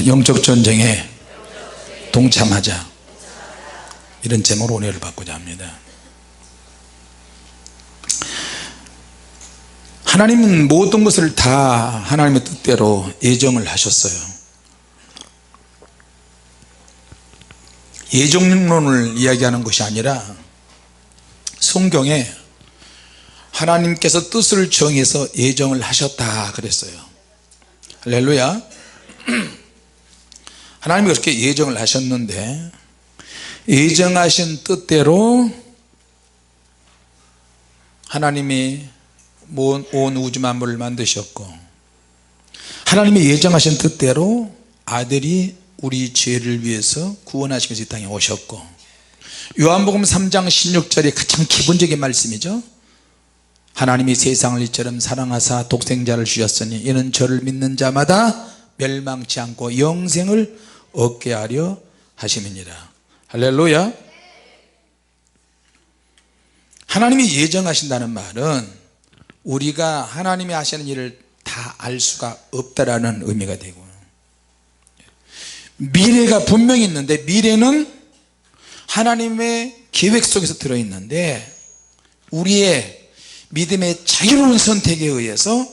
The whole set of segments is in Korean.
영적 전쟁에 동참하자, 이런 제목으로 은혜를 받고자 합니다. 하나님은 모든 것을 다 하나님의 뜻대로 예정을 하셨어요. 예정론을 이야기하는 것이 아니라 성경에 하나님께서 뜻을 정해서 예정을 하셨다 그랬어요. 할렐루야. 하나님이 그렇게 예정을 하셨는데, 예정하신 뜻대로 하나님이 온 우주 만물을 만드셨고, 하나님이 예정하신 뜻대로 아들이 우리 죄를 위해서 구원하시기 위해서 이 땅에 오셨고, 요한복음 3장 16절이 가장 기본적인 말씀이죠. 하나님이 세상을 이처럼 사랑하사 독생자를 주셨으니 이는 저를 믿는 자마다 멸망치 않고 영생을 얻게 하려 하심이니라. 할렐루야. 하나님이 예정하신다는 말은 우리가 하나님이 하시는 일을 다 알 수가 없다라는 의미가 되고, 미래가 분명히 있는데, 미래는 하나님의 계획 속에서 들어있는데, 우리의 믿음의 자유로운 선택에 의해서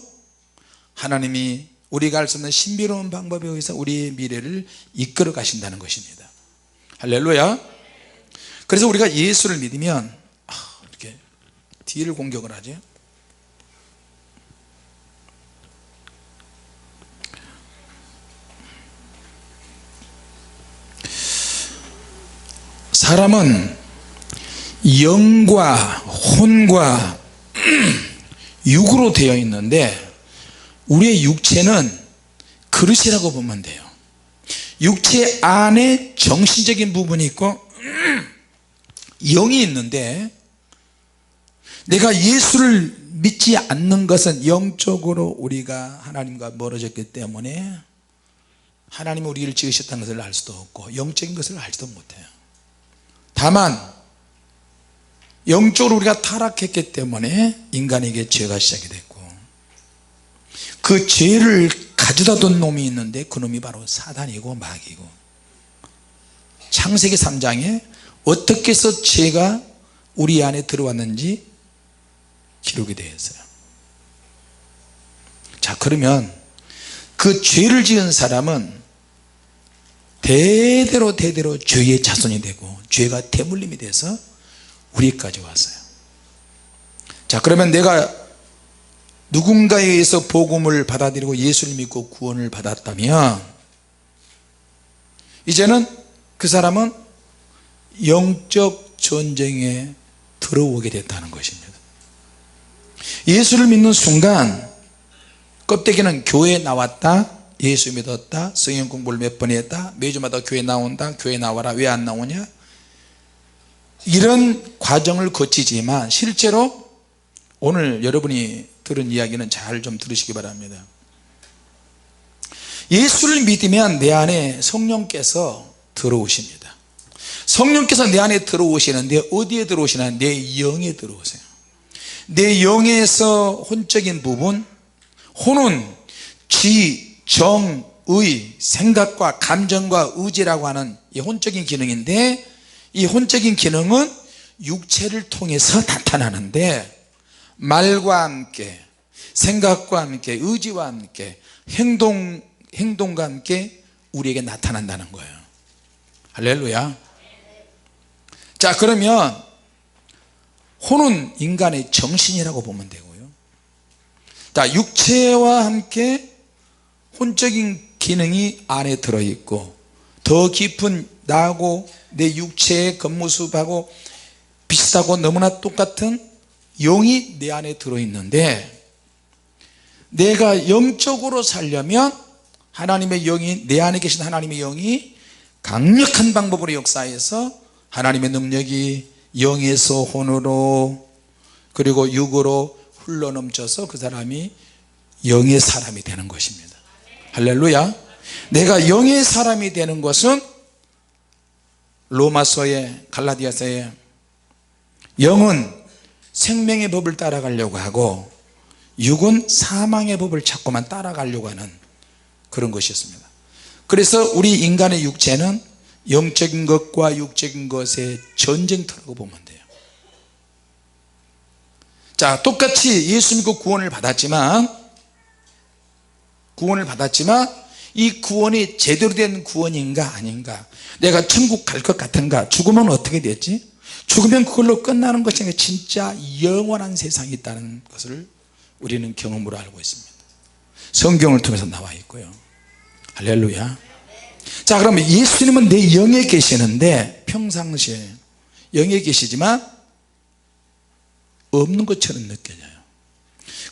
하나님이 우리가 알 수 없는 신비로운 방법에 의해서 우리의 미래를 이끌어 가신다는 것입니다. 할렐루야. 그래서 우리가 예수를 믿으면 이렇게 뒤를 공격을 하죠. 사람은 영과 혼과 육으로 되어 있는데, 우리의 육체는 그릇이라고 보면 돼요. 육체 안에 정신적인 부분이 있고 영이 있는데, 내가 예수를 믿지 않는 것은 영적으로 우리가 하나님과 멀어졌기 때문에 하나님이 우리를 지으셨다는 것을 알 수도 없고 영적인 것을 알지도 못해요. 다만 영적으로 우리가 타락했기 때문에 인간에게 죄가 시작이 됐고, 그 죄를 가져다 둔 놈이 있는데 그 놈이 바로 사단이고 마귀고, 창세기 3장에 어떻게 해서 죄가 우리 안에 들어왔는지 기록이 되어 있어요. 자, 그러면 그 죄를 지은 사람은 대대로 죄의 자손이 되고 죄가 대물림이 돼서 우리까지 왔어요. 자, 그러면 내가 누군가에 의해서 복음을 받아들이고 예수를 믿고 구원을 받았다면, 이제는 그 사람은 영적 전쟁에 들어오게 됐다는 것입니다. 예수를 믿는 순간 껍데기는 교회에 나왔다, 예수 믿었다, 성경 공부를 몇 번 했다, 매주마다 교회 나온다, 교회 나와라, 왜 안 나오냐, 이런 과정을 거치지만 실제로 오늘 여러분이 들은 이야기는 잘 좀 들으시기 바랍니다. 예수를 믿으면 내 안에 성령께서 들어오십니다. 성령께서 내 안에 들어오시는데 어디에 들어오시나? 내 영에 들어오세요. 내 영에서 혼적인 부분, 혼은 지, 정, 의, 생각과 감정과 의지라고 하는 이 혼적인 기능인데, 이 혼적인 기능은 육체를 통해서 나타나는데, 말과 함께 생각과 함께 의지와 함께 행동과 함께 우리에게 나타난다는 거예요. 할렐루야. 자, 그러면 혼은 인간의 정신이라고 보면 되고요, 자, 육체와 함께 혼적인 기능이 안에 들어있고, 더 깊은 나하고 내 육체의 겉모습하고 비슷하고 너무나 똑같은 영이 내 안에 들어있는데, 내가 영적으로 살려면 하나님의 영이, 내 안에 계신 하나님의 영이 강력한 방법으로 역사해서 하나님의 능력이 영에서 혼으로 그리고 육으로 흘러넘쳐서 그 사람이 영의 사람이 되는 것입니다. 할렐루야. 내가 영의 사람이 되는 것은 로마서에, 갈라디아서에 영은 생명의 법을 따라가려고 하고 육은 사망의 법을 자꾸만 따라가려고 하는 그런 것이었습니다. 그래서 우리 인간의 육체는 영적인 것과 육적인 것의 전쟁터라고 보면 돼요. 자, 똑같이 예수 믿고 구원을 받았지만 이 구원이 제대로 된 구원인가 아닌가, 내가 천국 갈 것 같은가, 죽으면 어떻게 됐지, 죽으면 그걸로 끝나는 것인가, 진짜 영원한 세상이 있다는 것을 우리는 경험으로 알고 있습니다. 성경을 통해서 나와 있고요. 할렐루야. 자, 그러면 예수님은 내 영에 계시는데 평상시에 영에 계시지만 없는 것처럼 느껴져요.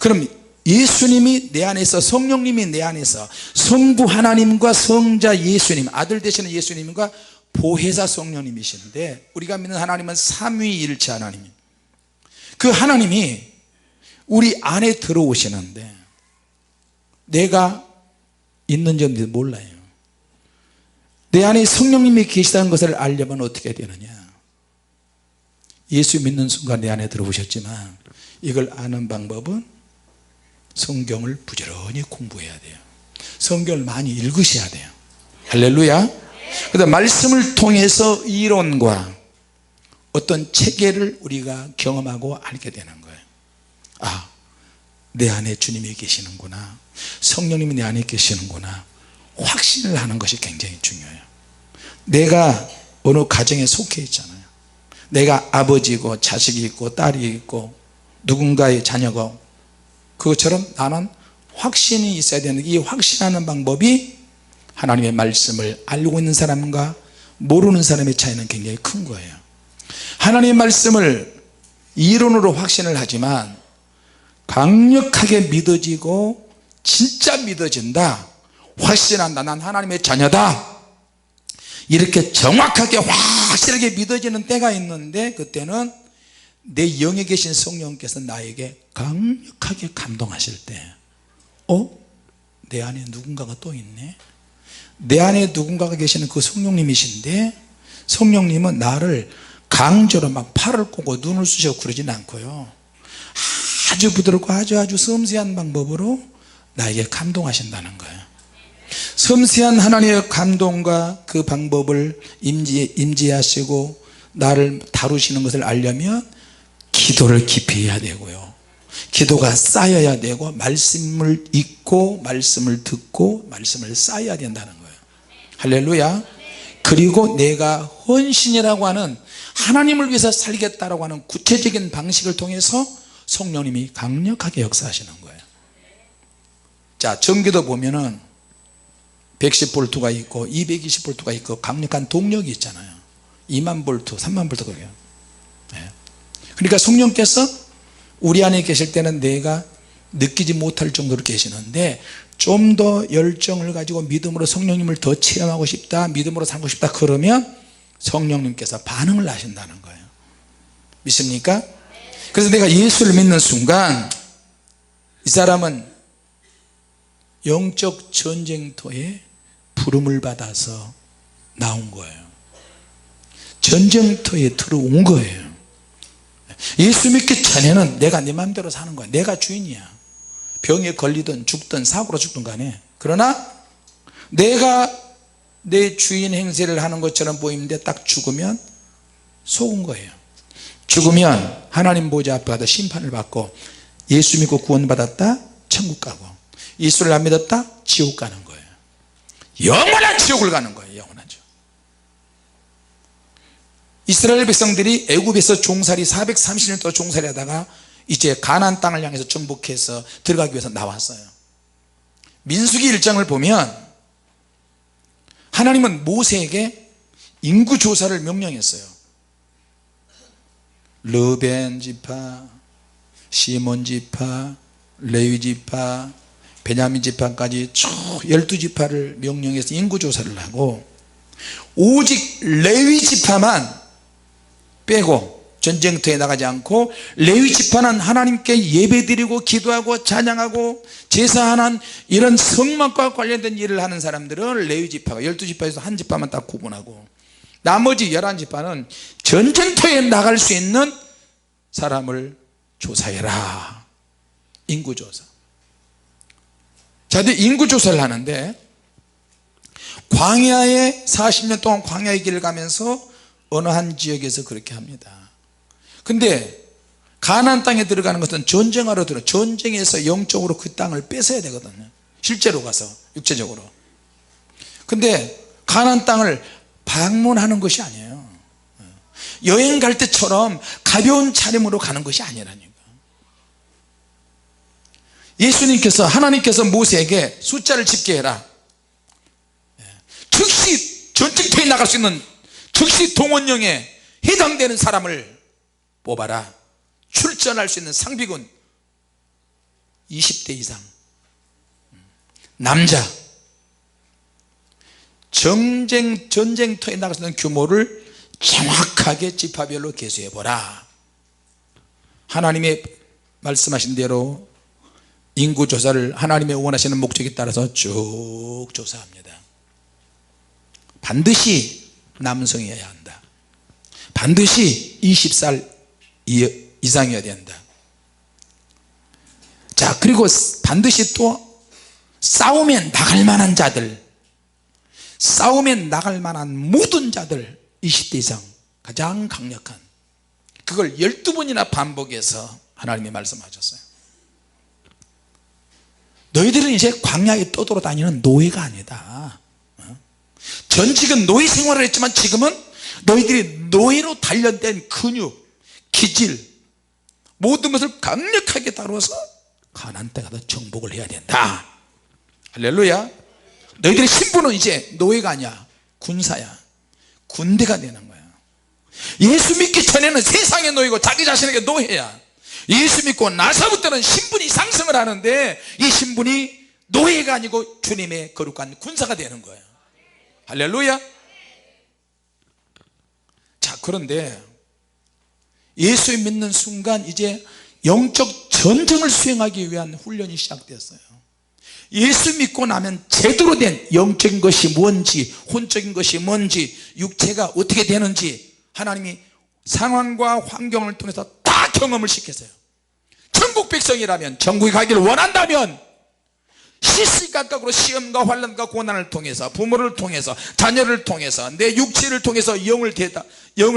그럼 예수님이 내 안에서, 성령님이 내 안에서, 성부 하나님과 성자 예수님, 아들 되시는 예수님과 보혜사 성령님이시는데, 우리가 믿는 하나님은 삼위일체 하나님, 그 하나님이 우리 안에 들어오시는데 내가 있는 줄 몰라요. 내 안에 성령님이 계시다는 것을 알려면 어떻게 되느냐, 예수 믿는 순간 내 안에 들어오셨지만 이걸 아는 방법은 성경을 부지런히 공부해야 돼요. 성경을 많이 읽으셔야 돼요. 할렐루야. 그래서 말씀을 통해서 이론과 어떤 체계를 우리가 경험하고 알게 되는 거예요. 아, 내 안에 주님이 계시는구나, 성령님이 내 안에 계시는구나, 확신을 하는 것이 굉장히 중요해요. 내가 어느 가정에 속해 있잖아요. 내가 아버지고 자식이 있고 딸이 있고 누군가의 자녀가, 그것처럼 나는 확신이 있어야 되는데, 이 확신하는 방법이 하나님의 말씀을 알고 있는 사람과 모르는 사람의 차이는 굉장히 큰 거예요. 하나님의 말씀을 이론으로 확신을 하지만 강력하게 믿어지고 진짜 믿어진다, 확신한다, 난 하나님의 자녀다, 이렇게 정확하게 확실하게 믿어지는 때가 있는데, 그때는 내 영에 계신 성령께서 나에게 강력하게 감동하실 때, 내 안에 누군가가 또 있네, 내 안에 누군가가 계시는 그 성령님이신데, 성령님은 나를 강제로 막 팔을 꼬고 눈을 쑤시고 그러진 않고요, 아주 부드럽고 아주 섬세한 방법으로 나에게 감동하신다는 거예요. 섬세한 하나님의 감동과 그 방법을 임재하시고 나를 다루시는 것을 알려면 기도를 깊이 해야 되고요, 기도가 쌓여야 되고, 말씀을 읽고 말씀을 듣고 말씀을 쌓아야 된다는 거예요. 할렐루야. 그리고 내가 헌신이라고 하는, 하나님을 위해서 살겠다라고 하는 구체적인 방식을 통해서 성령님이 강력하게 역사하시는 거예요. 자, 전기도 보면은 110볼트가 있고 220볼트가 있고 강력한 동력이 있잖아요. 2만 볼트, 3만 볼트 그래요. 그러니까 성령께서 우리 안에 계실 때는 내가 느끼지 못할 정도로 계시는데, 좀 더 열정을 가지고 믿음으로 성령님을 더 체험하고 싶다, 믿음으로 살고 싶다, 그러면 성령님께서 반응을 하신다는 거예요. 믿습니까? 그래서 내가 예수를 믿는 순간 이 사람은 영적 전쟁터에 부름을 받아서 나온 거예요. 전쟁터에 들어온 거예요. 예수 믿기 전에는 내가 내 마음대로 사는 거야. 내가 주인이야. 병에 걸리든 죽든 사고로 죽든 간에. 그러나 내가 내 주인 행세를 하는 것처럼 보이는데 딱 죽으면 속은 거예요. 죽으면 하나님 보좌 앞에 가서 심판을 받고, 예수 믿고 구원받았다 천국 가고, 예수를 안 믿었다 지옥 가는 거예요. 영원한 지옥을 가는 거예요. 영원하죠. 이스라엘 백성들이 애굽에서 종살이 430년 동안 종살이 하다가 이제 가나안 땅을 향해서 정복해서 들어가기 위해서 나왔어요. 민수기 1장을 보면 하나님은 모세에게 인구조사를 명령했어요. 르벤 지파, 시몬 지파, 레위 지파, 베냐민 지파까지 쭉 12지파를 명령해서 인구조사를 하고, 오직 레위 지파만 빼고 전쟁터에 나가지 않고, 레위 지파는 하나님께 예배드리고 기도하고 찬양하고 제사하는 이런 성막과 관련된 일을 하는 사람들은 레위 지파가 12지파에서 한 지파만 딱 구분하고, 나머지 11지파는 전쟁터에 나갈 수 있는 사람을 조사해라. 인구조사. 자, 근데 인구조사를 하는데 광야에 40년 동안 광야의 길을 가면서 어느 한 지역에서 그렇게 합니다. 근데 가나안 땅에 들어가는 것은 전쟁하러 전쟁에서 영적으로 그 땅을 뺏어야 되거든요. 실제로 가서 육체적으로. 근데 가나안 땅을 방문하는 것이 아니에요. 여행 갈 때처럼 가벼운 차림으로 가는 것이 아니라니까. 예수님께서 하나님께서 모세에게 숫자를 집게 해라, 즉시 전쟁터에 나갈 수 있는 즉시 동원령에 해당되는 사람을 뽑아라. 출전할 수 있는 상비군 20대 이상 남자, 전쟁터에 나갈 수 있는 규모를 정확하게 지파별로 계수해 보라. 하나님의 말씀하신 대로 인구조사를 하나님의 원하시는 목적에 따라서 쭉 조사합니다. 반드시 남성이어야 한다. 반드시 20살 이상이어야 된다. 자, 그리고 반드시 또 싸움에 나갈 만한 자들, 싸움에 나갈 만한 모든 자들 20대 이상, 가장 강력한, 그걸 12번이나 반복해서 하나님이 말씀하셨어요. 너희들은 이제 광야에 떠돌아다니는 노예가 아니다. 전직은 노예 생활을 했지만 지금은 너희들이 노예로 단련된 근육, 기질, 모든 것을 강력하게 다루어서 가나안 땅에 가서 정복을 해야 된다. 할렐루야. 너희들의 신분은 이제 노예가 아니야, 군사야, 군대가 되는 거야. 예수 믿기 전에는 세상의 노예고 자기 자신에게 노예야. 예수 믿고 나서부터는 신분이 상승을 하는데 이 신분이 노예가 아니고 주님의 거룩한 군사가 되는 거예요. 할렐루야. 자, 그런데 예수 믿는 순간 이제 영적 전쟁을 수행하기 위한 훈련이 시작되었어요. 예수 믿고 나면 제대로 된 영적인 것이 뭔지, 혼적인 것이 뭔지, 육체가 어떻게 되는지 하나님이 상황과 환경을 통해서 다 경험을 시켰어요. 천국 백성이라면, 천국에 가기를 원한다면 시시각각으로 시험과 환난과 고난을 통해서, 부모를 통해서, 자녀를 통해서, 내 육체를 통해서 영을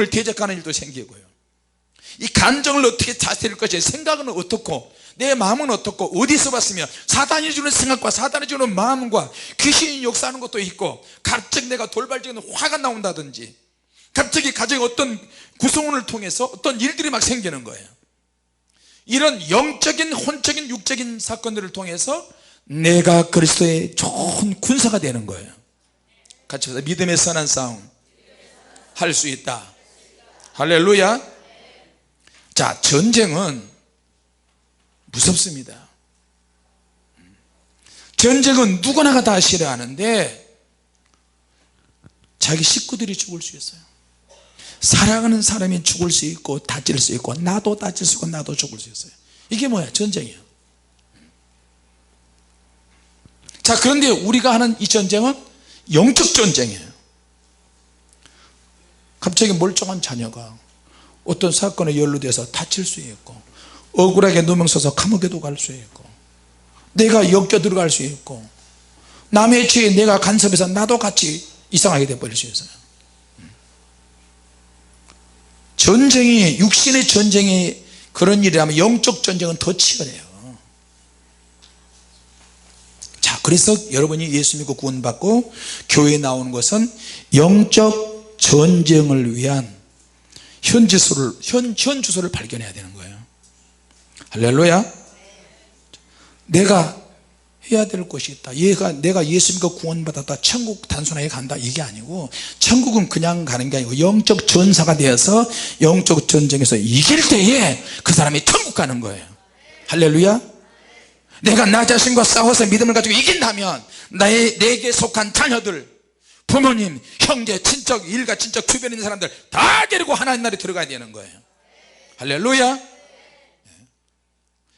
대적하는 일도 생기고요. 이 감정을 어떻게 다스릴 것이, 생각은 어떻고, 내 마음은 어떻고, 어디서 봤으며, 사단이 주는 생각과 사단이 주는 마음과 귀신이 역사하는 것도 있고, 갑자기 내가 돌발적인 화가 나온다든지, 갑자기 가정에 어떤 구성원을 통해서 어떤 일들이 막 생기는 거예요. 이런 영적인, 혼적인, 육적인 사건들을 통해서 내가 그리스도의 좋은 군사가 되는 거예요. 같이 해서 믿음의 선한 싸움 할 수 있다. 할렐루야. 자, 전쟁은 무섭습니다. 전쟁은 누구나가 다 싫어하는데 자기 식구들이 죽을 수 있어요. 사랑하는 사람이 죽을 수 있고 다칠 수 있고, 나도 다칠 수 있고 나도 죽을 수 있어요. 이게 뭐야? 전쟁이야. 자, 그런데 우리가 하는 이 전쟁은 영적 전쟁이에요. 갑자기 멀쩡한 자녀가 어떤 사건에 연루돼서 다칠 수 있고, 억울하게 누명서서 감옥에도 갈 수 있고, 내가 엮여 들어갈 수 있고, 남의 죄에 내가 간섭해서 나도 같이 이상하게 돼버릴 수 있어요. 전쟁이, 육신의 전쟁이 그런 일이라면 영적 전쟁은 더 치열해요. 자, 그래서 여러분이 예수 믿고 구원받고 교회에 나오는 것은 영적 전쟁을 위한 현 주소를 발견해야 되는 거예요. 할렐루야. 내가 해야 될 것이 있다. 내가 예수 믿고 구원받았다, 천국 단순하게 간다, 이게 아니고, 천국은 그냥 가는 게 아니고 영적 전사가 되어서 영적 전쟁에서 이길 때에 그 사람이 천국 가는 거예요. 할렐루야. 내가 나 자신과 싸워서 믿음을 가지고 이긴다면 내게 속한 자녀들, 부모님, 형제, 친척, 일가, 친척, 주변에 있는 사람들 다 데리고 하나님 나라에 들어가야 되는 거예요. 할렐루야.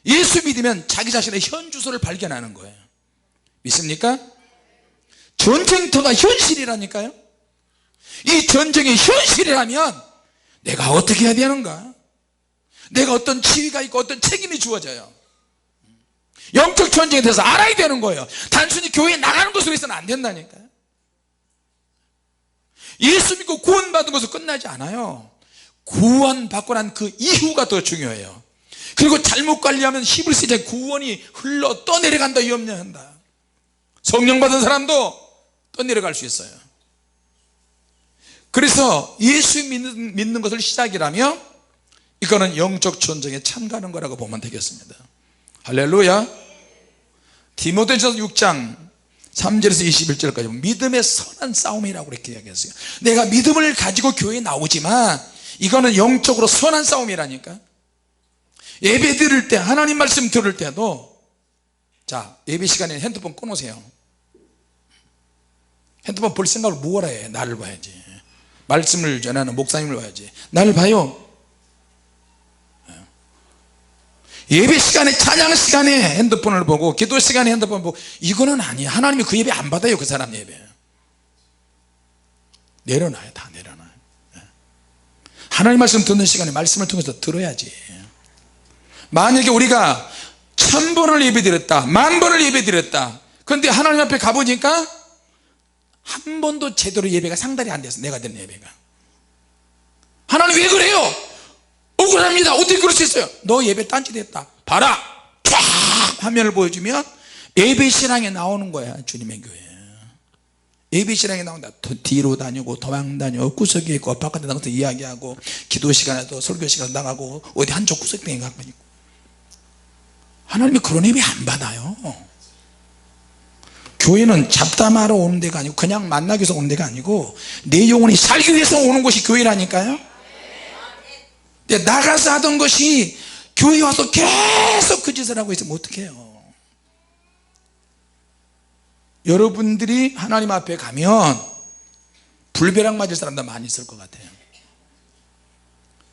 예수 믿으면 자기 자신의 현 주소를 발견하는 거예요. 믿습니까? 전쟁터가 현실이라니까요. 이 전쟁이 현실이라면 내가 어떻게 해야 되는가, 내가 어떤 지위가 있고 어떤 책임이 주어져요. 영적 전쟁에 대해서 알아야 되는 거예요. 단순히 교회에 나가는 것으로 해서는 안 된다니까요. 예수 믿고 구원받은 것으로 끝나지 않아요. 구원받고 난 그 이후가 더 중요해요. 그리고 잘못 관리하면 히브리서 이제 구원이 흘러 떠내려간다, 염려한다. 성령 받은 사람도 떠내려갈 수 있어요. 그래서 예수 믿는 것을 시작이라며 이거는 영적 전쟁에 참가하는 거라고 보면 되겠습니다. 할렐루야. 디모데전서 6장 3절에서 21절까지 믿음의 선한 싸움이라고 이렇게 이야기했어요. 내가 믿음을 가지고 교회에 나오지만 이거는 영적으로 선한 싸움이라니까. 예배 드릴 때, 하나님 말씀 들을 때도, 자, 예배 시간에 핸드폰 꺼놓으세요. 핸드폰 볼 생각을 뭐하라 해. 나를 봐야지. 말씀을 전하는 목사님을 봐야지. 나를 봐요. 예배 시간에, 찬양 시간에 핸드폰을 보고, 기도 시간에 핸드폰 보고, 이거는 아니에요. 하나님이 그 예배 안 받아요. 그 사람 예배 내려놔요. 다 내려놔요. 하나님 말씀 듣는 시간에 말씀을 통해서 들어야지. 만약에 우리가 1000번을 예배 드렸다, 10,000번을 예배 드렸다, 그런데 하나님 앞에 가보니까 한 번도 제대로 예배가 상달이 안 돼서, 내가 드린 예배가, 하나님 왜 그래요? 억울합니다. 어떻게 그럴 수 있어요? 너 예배 딴짓했다. 봐라, 쫙 화면을 보여주면 예배 신앙에 나오는 거야. 주님의 교회 예배 신앙에 나온다. 뒤로 다니고 도망 다니고 구석에 있고 바깥에 나가서 이야기하고, 기도 시간에도 설교 시간 나가고 어디 한쪽 구석에 가고 있고. 하나님이 그런 예배 안 받아요. 교회는 잡담하러 오는 데가 아니고, 그냥 만나기 위해서 오는 데가 아니고, 내 영혼이 살기 위해서 오는 곳이 교회라니까요. 근데 나가서 하던 것이 교회에 와서 계속 그 짓을 하고 있으면 어떡해요. 여러분들이 하나님 앞에 가면 불벼락 맞을 사람도 많이 있을 것 같아요.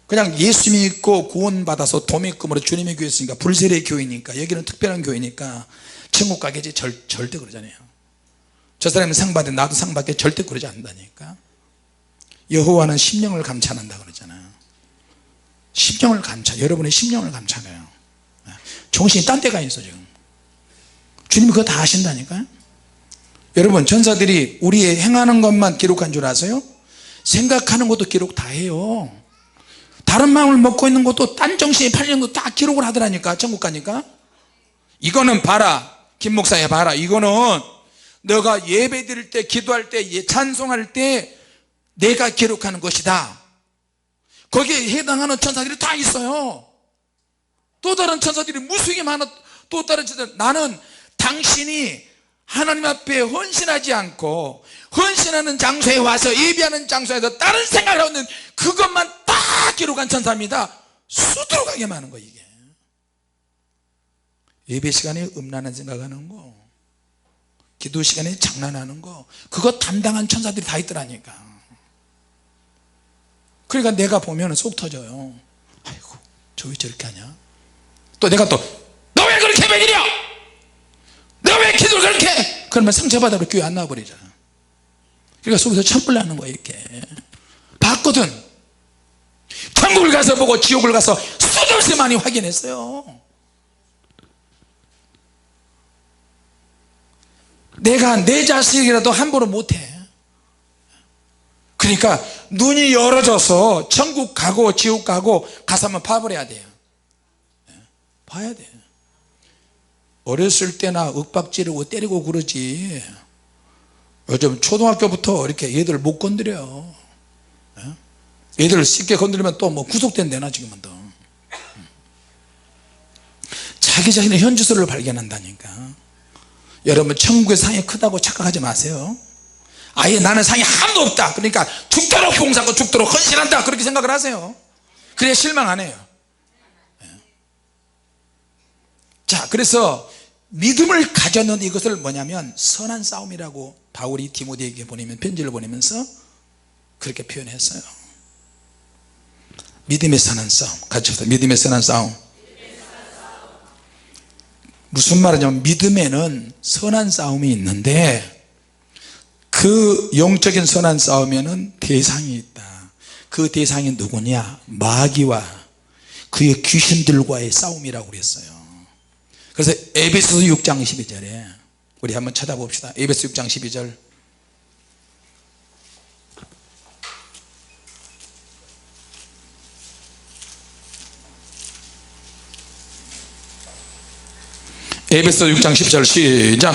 그냥 예수 믿고 구원받아서 도매금으로 주님의 교회 있으니까, 불세례 교회니까, 여기는 특별한 교회니까 천국 가겠지. 절대 그러잖아요. 저 사람은 상 받에 나도 상 받게, 절대 그러지 않는다니까. 여호와는 심령을 감찰한다 그러잖아요. 심령을 감찰, 여러분의 심령을 감찰해요. 정신이 딴 데가 있어 지금. 주님이 그거 다 하신다니까요. 여러분, 전사들이 우리의 행하는 것만 기록한 줄 아세요? 생각하는 것도 기록 다 해요. 다른 마음을 먹고 있는 것도, 딴 정신이 팔리는 것도 다 기록을 하더라니까. 천국 가니까. 이거는 봐라, 김 목사야, 봐라. 이거는 너가 예배 드릴 때, 기도할 때, 찬송할 때 내가 기록하는 것이다. 거기에 해당하는 천사들이 다 있어요. 또 다른 천사들이 무수히 많아. 또 다른 천사들, 나는 당신이 하나님 앞에 헌신하지 않고 헌신하는 장소에 와서, 예배하는 장소에서 다른 생각을 하고 있는 그것만 다 기록한 천사입니다. 수두룩하게 많은 거. 이게 예배 시간에 음란한 생각하는 거, 기도 시간에 장난하는 거, 그거 담당한 천사들이 다 있더라니까. 그러니까 내가 보면 속 터져요. 아이고, 저 왜 저렇게 하냐. 또 내가 또, 너 왜 그렇게 매기려? 너 왜 기도를 그렇게 해? 그러면 상처받아서 교회 안 나와버리잖아. 그러니까 속에서 천불 나는 거야. 이렇게 봤거든. 천국을 가서 보고 지옥을 가서 수없이 많이 확인했어요. 내가 내 자식이라도 함부로 못해. 그러니까 눈이 열어져서 천국 가고 지옥 가고 가서 한번 봐버려야 돼요. 봐야 돼. 어렸을 때나 윽박지르고 때리고 그러지, 요즘 초등학교부터 이렇게 얘들 못 건드려. 얘들 쉽게 건드리면 또 뭐 구속된대나. 지금은 더 자기 자신의 현주소를 발견한다니까. 여러분, 천국의 상이 크다고 착각하지 마세요. 아예 나는 상이 하나도 없다, 그러니까 죽도록 봉사하고 죽도록 헌신한다, 그렇게 생각을 하세요. 그래야 실망 안 해요. 자, 그래서 믿음을 가졌는데, 이것을 뭐냐면 선한 싸움이라고 바울이 디모데에게 보내면, 편지를 보내면서 그렇게 표현했어요. 믿음의 선한 싸움. 같이 합시다. 믿음의 선한 싸움. 무슨 말이냐면, 믿음에는 선한 싸움이 있는데 그 영적인 선한 싸움에는 대상이 있다. 그 대상이 누구냐? 마귀와 그의 귀신들과의 싸움이라고 그랬어요. 그래서 에베소서 6장 12절에 우리 한번 찾아봅시다. 에베소 6장 12절. 에베소 6장 10절 시작.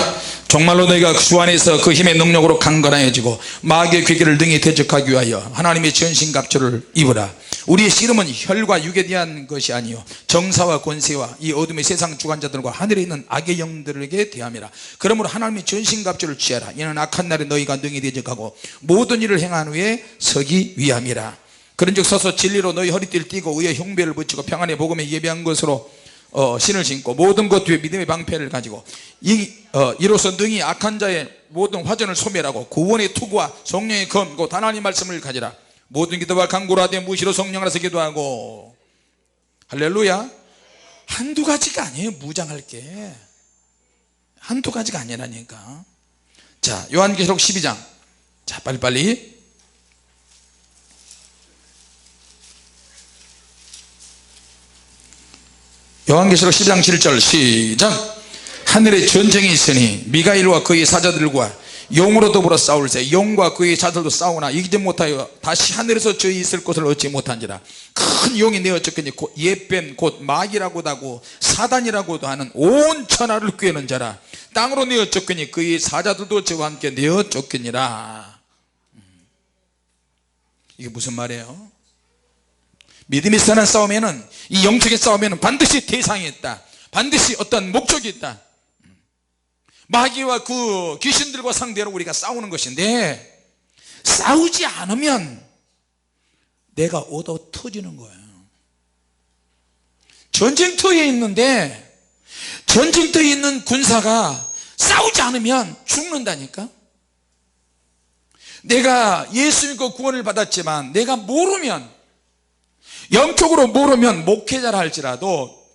정말로 너희가 주 안에서 그 힘의 능력으로 강건해지고 마귀의 괴계를 능히 대적하기 위하여 하나님의 전신갑주를 입으라. 우리의 씨름은 혈과 육에 대한 것이 아니요 정사와 권세와 이 어둠의 세상 주관자들과 하늘에 있는 악의 영들에게 대함이라. 그러므로 하나님의 전신갑주를 취하라. 이는 악한 날에 너희가 능히 대적하고 모든 일을 행한 후에 서기 위함이라. 그런즉 서서 진리로 너희 허리띠를 띠고 의의 흉배를 붙이고 평안의 복음에 예비한 것으로 신을 신고 모든 것 뒤에 믿음의 방패를 가지고 이로써 능히 악한 자의 모든 화전을 소멸하고 구원의 투구와 성령의 검 곧 하나님 말씀을 가지라. 모든 기도와 간구로 하되 무시로 성령 안에서 기도하고. 할렐루야. 한두 가지가 아니에요. 무장할 게 한두 가지가 아니라니까. 자, 요한계시록 12장. 자, 빨리빨리. 요한계시록 12장 7절 시작. 하늘에 전쟁이 있으니 미가일과 그의 사자들과 용으로 더불어 싸울세. 용과 그의 사자들도 싸우나 이기지 못하여 다시 하늘에서 저희 있을 곳을 얻지 못한지라. 큰 용이 내어 쫓기니 옛뱀 곧 마귀라고도 하고 사단이라고도 하는 온 천하를 꿰는 자라. 땅으로 내어 쫓기니 그의 사자들도 저와 함께 내어 쫓기니라. 이게 무슨 말이에요? 믿음이 선한 싸움에는, 이 영적인 싸움에는 반드시 대상이 있다. 반드시 어떤 목적이 있다. 마귀와 그 귀신들과 상대로 우리가 싸우는 것인데, 싸우지 않으면 내가 얻어 터지는 거예요. 전쟁터에 있는데, 전쟁터에 있는 군사가 싸우지 않으면 죽는다니까. 내가 예수 믿고 구원을 받았지만 내가 모르면, 영적으로 모르면 목회자라 할지라도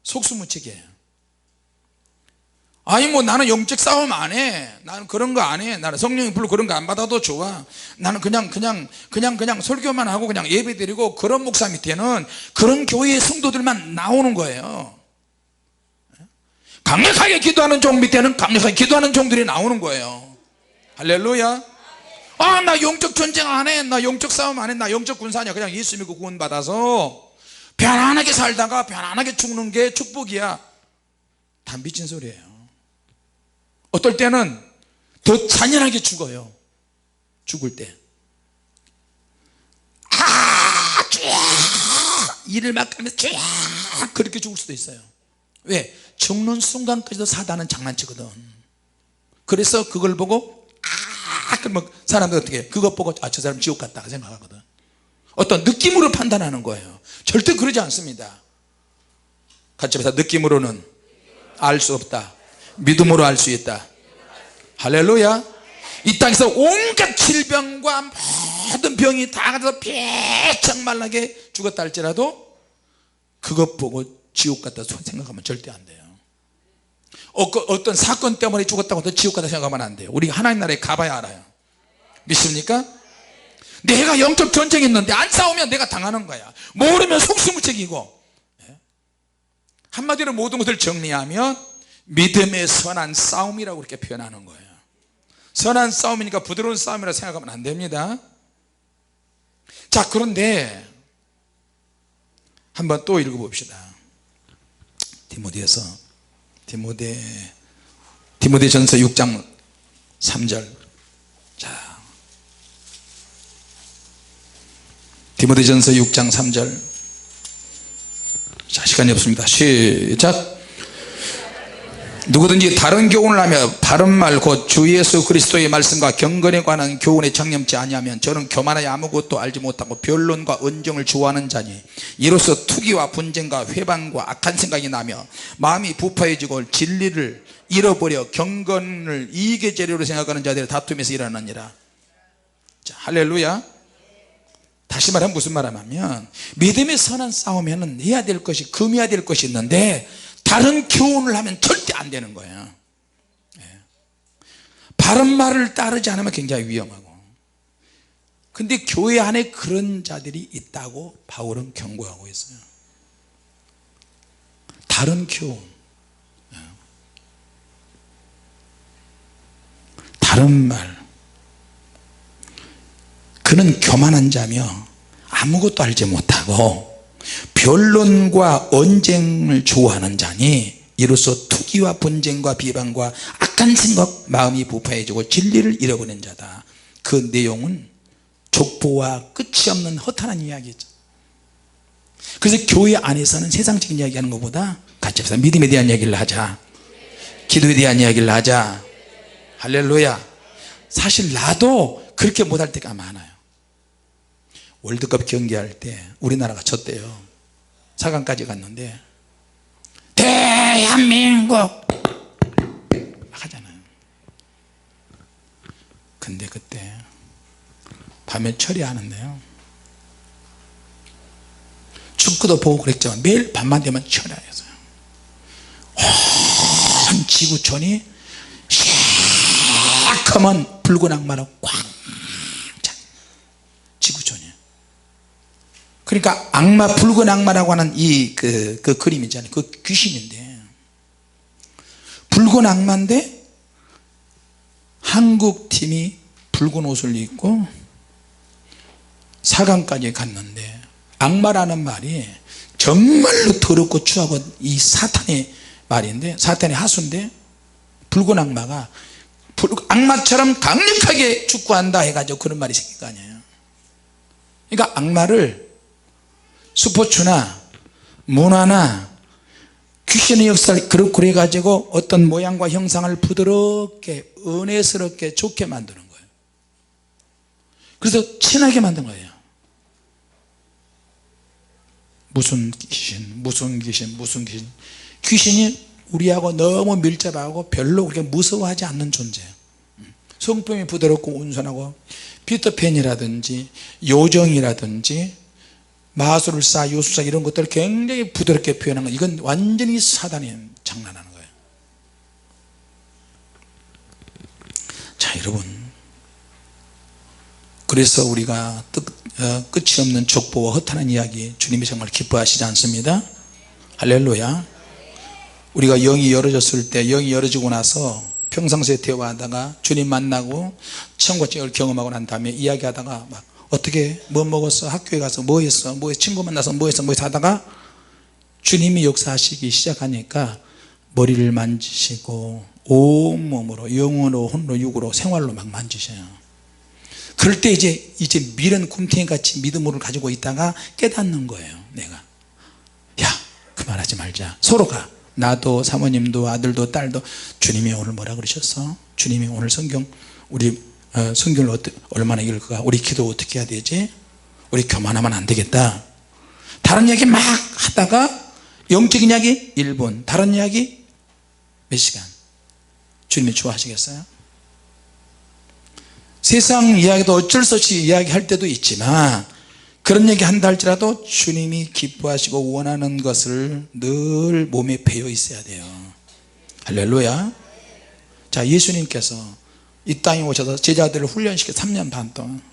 속수무책이에요. 아니 뭐 나는 영적 싸움 안 해, 나는 그런 거 안 해, 나는 성령이 불러 그런 거 안 받아도 좋아, 나는 그냥 설교만 하고 그냥 예배 드리고, 그런 목사 밑에는 그런 교회의 성도들만 나오는 거예요. 강력하게 기도하는 종 밑에는 강력하게 기도하는 종들이 나오는 거예요. 할렐루야. 아, 나 영적 전쟁 안 해, 나 영적 싸움 안 해, 나 영적 군사냐, 그냥 예수 믿고 구원 받아서 편안하게 살다가 편안하게 죽는 게 축복이야. 다 미친 소리예요. 어떨 때는 더 잔인하게 죽어요. 죽을 때 이를 막 하면서 그렇게 죽을 수도 있어요. 왜? 죽는 순간까지도 사단은 장난치거든. 그래서 그걸 보고 그러면 사람들 어떻게 해? 그것 보고 저 사람 지옥 갔다 생각하거든. 어떤 느낌으로 판단하는 거예요. 절대 그러지 않습니다. 같이 해서 느낌으로는 알 수 없다, 믿음으로 알 수 있다. 할렐루야. 이 땅에서 온갖 질병과 모든 병이 다 가서 비창말라게 죽었다 할지라도 그것 보고 지옥 갔다 생각하면 절대 안 돼요. 어떤 사건 때문에 죽었다고 해서 지옥 갔다 생각하면 안 돼요. 우리 하나님 나라에 가봐야 알아요. 믿습니까? 내가 영적 전쟁이 있는데 안 싸우면 내가 당하는 거야. 모르면 속수무책이고. 한마디로 모든 것을 정리하면 믿음의 선한 싸움이라고 그렇게 표현하는 거예요. 선한 싸움이니까 부드러운 싸움이라고 생각하면 안 됩니다. 자, 그런데 한번 또 읽어봅시다. 디모데전서 6장 3절. 자, 디모데전서 6장 3절. 자, 시간이 없습니다. 시작. 누구든지 다른 교훈을 하며 바른 말 곧 주 예수 그리스도의 말씀과 경건에 관한 교훈에 청렴치 아니하면 저는 교만하여 아무것도 알지 못하고 변론과 언정을 좋아하는 자니 이로써 투기와 분쟁과 회방과 악한 생각이 나며 마음이 부패해지고 진리를 잃어버려 경건을 이익의 재료로 생각하는 자들이 다툼에서 일어나니라. 자, 할렐루야. 다시 말하면 무슨 말하냐면, 믿음의 선한 싸움에는 해야 될 것이, 금해야 될 것이 있는데 다른 교훈을 하면 절대 안 되는 거예요. 바른 말을 따르지 않으면 굉장히 위험하고. 근데 교회 안에 그런 자들이 있다고 바울은 경고하고 있어요. 다른 교훈, 다른 말. 그는 교만한 자며 아무것도 알지 못하고 변론과 언쟁을 좋아하는 자니 이로써 투기와 분쟁과 비방과 악한 생각 마음이 부패해지고 진리를 잃어버린 자다. 그 내용은 족보와 끝이 없는 허탄한 이야기죠. 그래서 교회 안에서는 세상적인 이야기하는 것보다 같이 합시다. 믿음에 대한 이야기를 하자, 기도에 대한 이야기를 하자. 할렐루야. 사실 나도 그렇게 못할 때가 많아요. 월드컵 경기할 때 우리나라가 졌대요. 4강까지 갔는데 대한민국 하잖아요. 근데 그때 밤에 철야하는데요, 축구도 보고 그랬지만 매일 밤만 되면 철야했어요. 온 지구촌이 시커먼 붉은 악마로 꽉 차, 지구촌이. 그러니까 악마, 붉은 악마라고 하는 그 그림 있잖아요. 그 귀신인데, 붉은 악마인데 한국 팀이 붉은 옷을 입고 4강까지 갔는데, 악마라는 말이 정말로 더럽고 추하고 이 사탄의 말인데, 사탄의 하수인데, 붉은 악마가 악마처럼 강력하게 축구한다 해가지고 그런 말이 생긴 거 아니에요. 그러니까 악마를 스포츠나 문화나 귀신의 역사를 그래 가지고 어떤 모양과 형상을 부드럽게 은혜스럽게 좋게 만드는 거예요. 그래서 친하게 만든 거예요. 무슨 귀신 귀신이 우리하고 너무 밀접하고 별로 그렇게 무서워하지 않는 존재예요. 성품이 부드럽고 온순하고, 피터팬이라든지 요정이라든지 마술사, 요술사 이런 것들을 굉장히 부드럽게 표현한 거, 이건 완전히 사단이 장난하는 거예요. 자, 여러분, 그래서 우리가 끝이 없는 족보와 허탄한 이야기, 주님이 정말 기뻐하시지 않습니다. 할렐루야. 우리가 영이 열어졌을 때, 영이 열어지고 나서 평상시에 대화하다가 주님 만나고 천국을 경험하고 난 다음에 이야기하다가 막 어떻게 뭐 먹었어, 학교에 가서 뭐 했어, 친구 만나서 뭐 했어 하다가 주님이 역사하시기 시작하니까 머리를 만지시고 온몸으로, 영으로, 혼으로, 육으로, 생활로 막 만지셔요. 그럴 때 이제 밀은 굼탱이같이 믿음을 가지고 있다가 깨닫는 거예요. 내가 야, 그만하지 말자. 서로가, 나도 사모님도 아들도 딸도, 주님이 오늘 뭐라 그러셨어? 주님이 오늘 성경, 우리 성경을 얼마나 읽을까? 우리 기도 어떻게 해야 되지? 우리 교만하면 안 되겠다. 다른 이야기 막 하다가 영적인 이야기 1분, 다른 이야기 몇 시간. 주님이 좋아하시겠어요? 세상 이야기도 어쩔 수 없이 이야기할 때도 있지만, 그런 얘기 한다 할지라도 주님이 기뻐하시고 원하는 것을 늘 몸에 배어 있어야 돼요. 할렐루야. 자, 예수님께서 이 땅에 오셔서 제자들을 훈련시켜 3년 반 동안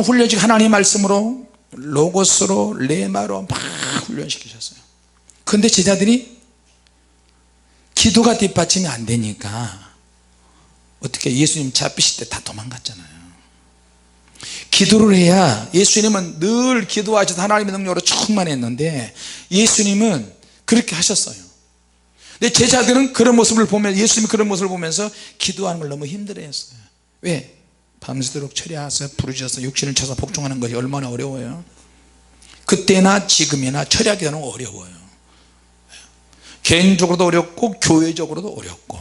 훈련시켜 하나님의 말씀으로, 로고스로, 레마로 막 훈련시키셨어요. 그런데 제자들이 기도가 뒷받침이 안 되니까 어떻게, 예수님 잡히실 때 다 도망갔잖아요. 기도를 해야, 예수님은 늘 기도하셔서 하나님의 능력으로 충만했는데 예수님은 그렇게 하셨어요. 근데 제자들은 그런 모습을 보면, 예수님이 그런 모습을 보면서 기도하는 걸 너무 힘들어했어요. 왜? 밤새도록 철야하셔서 부르셔서 육신을 쳐서 복종하는 것이 얼마나 어려워요. 그때나 지금이나 철야기도는 어려워요. 개인적으로도 어렵고 교회적으로도 어렵고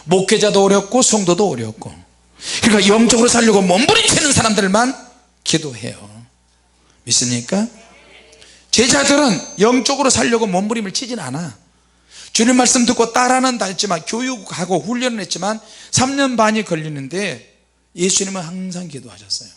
목회자도 어렵고 성도도 어렵고. 그러니까 영적으로 살려고 몸부림치는 사람들만 기도해요. 믿습니까? 제자들은 영적으로 살려고 몸부림을 치진 않아. 주님 말씀 듣고 따라는 했지만, 교육하고 훈련을 했지만 3년 반이 걸리는데 예수님은 항상 기도하셨어요.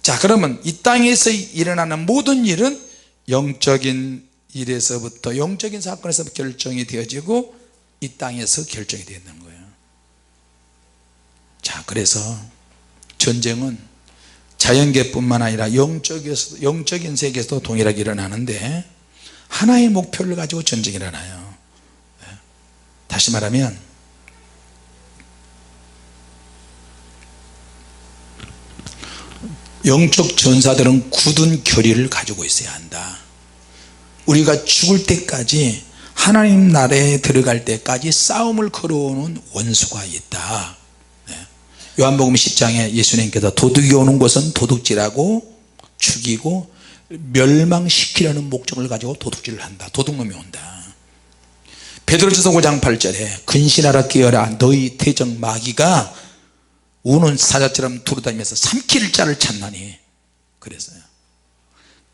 자, 그러면 이 땅에서 일어나는 모든 일은 영적인 일에서부터, 영적인 사건에서 결정이 되어지고 이 땅에서 결정이 되는 거예요. 자, 그래서 전쟁은 자연계뿐만 아니라 영적인 세계에서도 동일하게 일어나는데, 하나의 목표를 가지고 전쟁이 일어나요. 다시 말하면 영적 전사들은 굳은 결의를 가지고 있어야 한다. 우리가 죽을 때까지 하나님 나라에 들어갈 때까지 싸움을 걸어오는 원수가 있다. 요한복음 10장에 예수님께서 도둑이 오는 곳은 도둑질하고 죽이고 멸망시키려는 목적을 가지고 도둑질을 한다. 도둑놈이 온다. 베드로전서 5장 8절에 근신하라 깨어라 너희 태적 마귀가 우는 사자처럼 두루다니면서 삼킬 자를 찾나니 그랬어요.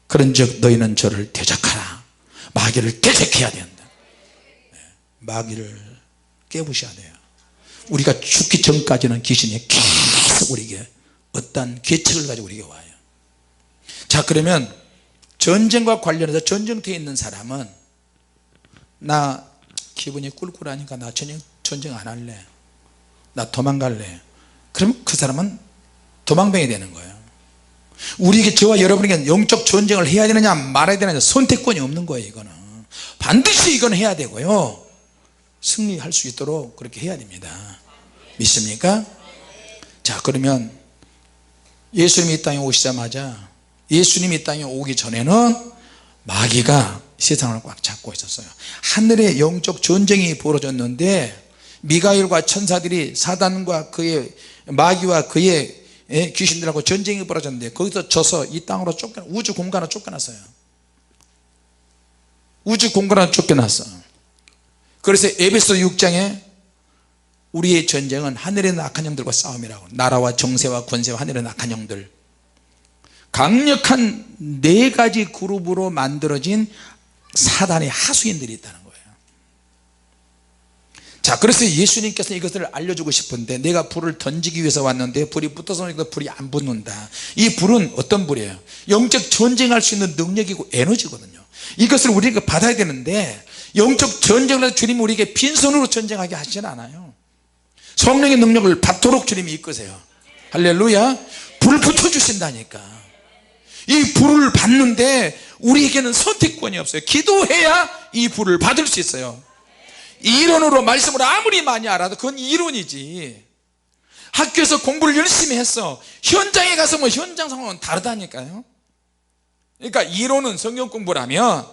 그런즉 너희는 저를 대적하라. 마귀를 대적해야 된다. 마귀를 깨부셔야 돼요. 우리가 죽기 전까지는 귀신이 계속 우리에게 어떤 계책을 가지고 우리에게 와요. 자, 그러면 전쟁과 관련해서 전쟁터에 있는 사람은 나 기분이 꿀꿀하니까 나 전쟁 안 할래, 나 도망갈래. 그럼 그 사람은 도망병이 되는 거예요. 우리에게, 저와 여러분에게 영적 전쟁을 해야 되느냐 말아야 되느냐 선택권이 없는 거예요. 이거는 반드시 이건 해야 되고요, 승리할 수 있도록 그렇게 해야 됩니다. 믿습니까? 자, 그러면 예수님이 이 땅에 오시자마자, 예수님이 이 땅에 오기 전에는 마귀가 세상을 꽉 잡고 있었어요. 하늘에 영적 전쟁이 벌어졌는데 미가엘과 천사들이 사단과 그의 마귀와 그의 귀신들하고 전쟁이 벌어졌는데 거기서 져서 이 땅으로 우주 공간으로 쫓겨났어요. 우주 공간으로 쫓겨났어. 그래서 에베소 6장에 우리의 전쟁은 하늘의 악한 영들과 싸움이라고, 나라와 정세와 권세와 하늘의 악한 영들, 강력한 네 가지 그룹으로 만들어진 사단의 하수인들이 있다는 거예요. 자, 그래서 예수님께서 이것을 알려주고 싶은데, 내가 불을 던지기 위해서 왔는데 불이 붙어서 불이 안 붙는다. 이 불은 어떤 불이에요? 영적 전쟁할 수 있는 능력이고 에너지거든요. 이것을 우리가 받아야 되는데, 영적 전쟁을 해서 주님이 우리에게 빈손으로 전쟁하게 하시진 않아요. 성령의 능력을 받도록 주님이 이끄세요. 할렐루야. 불을 붙여주신다니까. 이 불을 받는데 우리에게는 선택권이 없어요. 기도해야 이 불을 받을 수 있어요. 이론으로, 말씀으로 아무리 많이 알아도 그건 이론이지. 학교에서 공부를 열심히 했어, 현장에 가서 뭐 현장 상황은 다르다니까요. 그러니까 이론은 성경 공부라면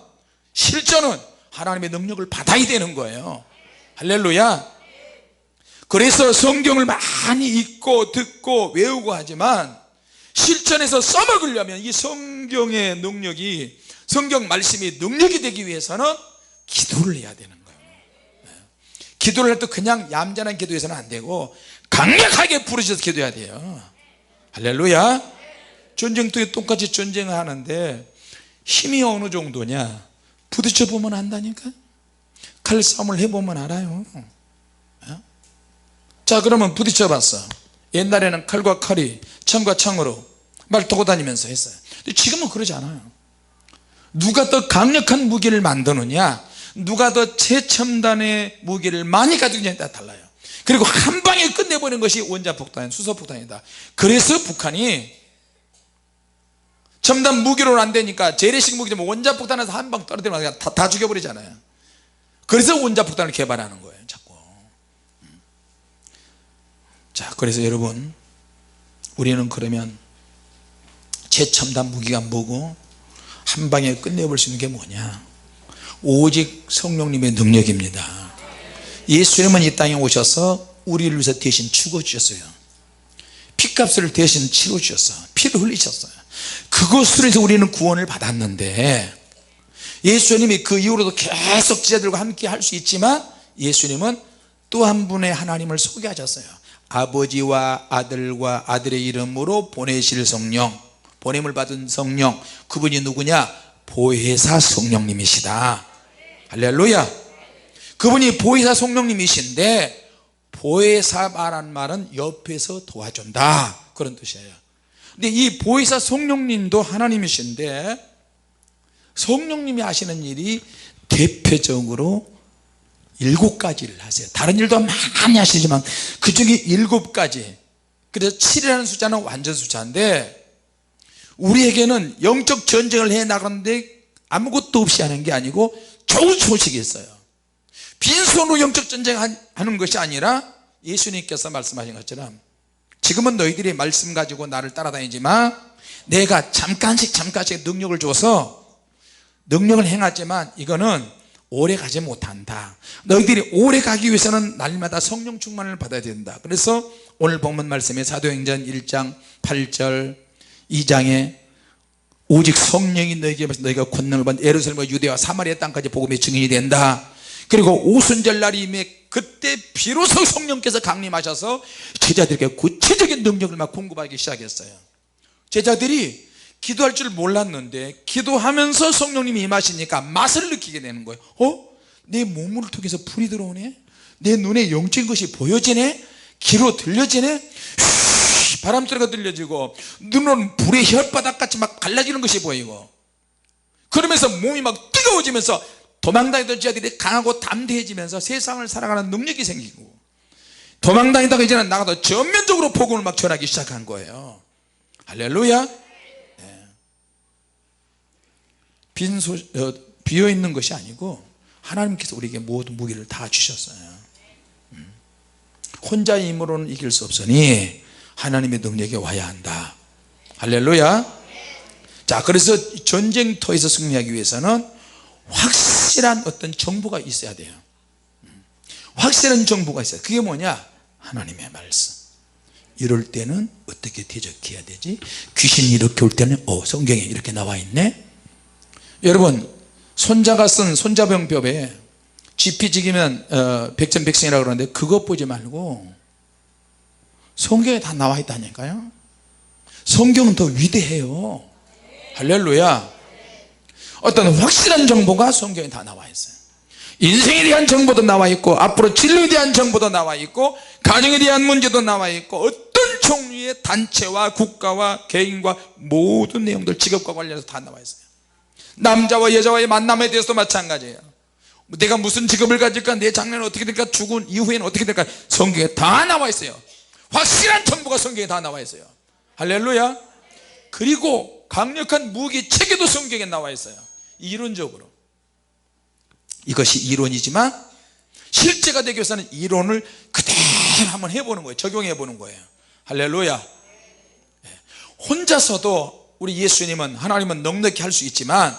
실전은 하나님의 능력을 받아야 되는 거예요. 할렐루야. 그래서 성경을 많이 읽고 듣고 외우고 하지만 실전에서 써먹으려면 이 성경의 능력이, 성경 말씀이 능력이 되기 위해서는 기도를 해야 되는 거예요. 기도를 할 때 그냥 얌전한 기도해서는 안 되고 강력하게 부르셔서 기도해야 돼요. 할렐루야. 전쟁터에 똑같이 전쟁을 하는데 힘이 어느 정도냐, 부딪혀 보면 안다니까. 칼싸움을 해보면 알아요. 자, 그러면 부딪혀 봤어. 옛날에는 칼과 칼이 창과 창으로 말 타고 다니면서 했어요. 근데 지금은 그러지 않아요. 누가 더 강력한 무기를 만드느냐, 누가 더 최첨단의 무기를 많이 가지고 있느냐에 따라 달라요. 그리고 한 방에 끝내버리는 것이 원자폭탄, 수소폭탄이다. 그래서 북한이 첨단 무기로는 안 되니까 재래식 무기지만 원자폭탄에서 한 방 떨어뜨리면 그냥 다 죽여버리잖아요. 그래서 원자폭탄을 개발하는 거예요, 자꾸. 자, 그래서 여러분, 우리는 그러면 최첨단 무기가 뭐고 한 방에 끝내볼 수 있는 게 뭐냐? 오직 성령님의 능력입니다. 예수님은 이 땅에 오셔서 우리를 위해서 대신 죽어주셨어요. 피값을 대신 치러주셨어. 피를 흘리셨어요. 그것으로 해서 우리는 구원을 받았는데, 예수님이 그 이후로도 계속 제자들과 함께 할 수 있지만 예수님은 또 한 분의 하나님을 소개하셨어요. 아버지와 아들과 아들의 이름으로 보내실 성령, 보냄을 받은 성령, 그분이 누구냐? 보혜사 성령님이시다. 할렐루야. 그분이 보혜사 성령님이신데, 보혜사 말한 말은 옆에서 도와준다, 그런 뜻이에요. 근데 이 보혜사 성령님도 하나님이신데, 성령님이 하시는 일이 대표적으로 7가지를 하세요. 다른 일도 많이 하시지만 그 중에 7가지. 그래서 7이라는 숫자는 완전 숫자인데, 우리에게는 영적 전쟁을 해 나가는데 아무것도 없이 하는 게 아니고 좋은 소식이 있어요. 빈손으로 영적 전쟁하는 것이 아니라 예수님께서 말씀하신 것처럼, 지금은 너희들이 말씀 가지고 나를 따라다니지만 내가 잠깐씩 능력을 줘서 능력을 행하지만 이거는 오래 가지 못한다. 너희들이 오래 가기 위해서는 날마다 성령 충만을 받아야 된다. 그래서 오늘 본문 말씀에 사도행전 1장 8절 2장에 오직 성령이 너희에게 임하시면 너희가 권능을 받는 예루살렘과 유대와 사마리아 땅까지 복음의 증인이 된다. 그리고 오순절 날이 임해 그때 비로소 성령께서 강림하셔서 제자들에게 구체적인 능력을 막 공급하기 시작했어요. 제자들이 기도할 줄 몰랐는데 기도하면서 성령님이 임하시니까 맛을 느끼게 되는 거예요. 내 몸을 통해서 불이 들어오네, 내 눈에 영적인 것이 보여지네, 귀로 들려지네, 바람소리가 들려지고 눈은 불의 혓바닥같이 막 갈라지는 것이 보이고, 그러면서 몸이 막 뜨거워지면서 도망다니던 자들이 강하고 담대해지면서 세상을 살아가는 능력이 생기고, 도망다니다가 이제는 나가서 전면적으로 복음을 막 전하기 시작한 거예요. 할렐루야. 비어있는 것이 아니고 하나님께서 우리에게 모든 무기를 다 주셨어요. 혼자의 힘으로는 이길 수 없으니 하나님의 능력이 와야 한다. 할렐루야. 자, 그래서 전쟁터에서 승리하기 위해서는 확실한 어떤 정보가 있어야 돼요. 확실한 정보가 있어요. 그게 뭐냐? 하나님의 말씀. 이럴 때는 어떻게 대적해야 되지? 귀신이 이렇게 올 때는 성경에 이렇게 나와 있네. 여러분, 손자가 쓴 손자병법에 지피지기면 백전백승이라고 그러는데 그것 보지 말고 성경에 다 나와 있다니까요. 성경은 더 위대해요. 할렐루야. 어떤 확실한 정보가 성경에 다 나와 있어요. 인생에 대한 정보도 나와 있고, 앞으로 진로에 대한 정보도 나와 있고, 가정에 대한 문제도 나와 있고, 어떤 종류의 단체와 국가와 개인과 모든 내용들, 직업과 관련해서 다 나와 있어요. 남자와 여자와의 만남에 대해서도 마찬가지예요. 내가 무슨 직업을 가질까, 내 장래는 어떻게 될까, 죽은 이후에는 어떻게 될까, 성경에 다 나와 있어요. 확실한 정보가 성경에 다 나와 있어요. 할렐루야. 그리고 강력한 무기 체계도 성경에 나와 있어요. 이론적으로. 이것이 이론이지만 실제가 되기 위해서는 이론을 그대로 한번 해보는 거예요. 적용해 보는 거예요. 할렐루야. 혼자서도 우리 예수님은, 하나님은 넉넉히 할 수 있지만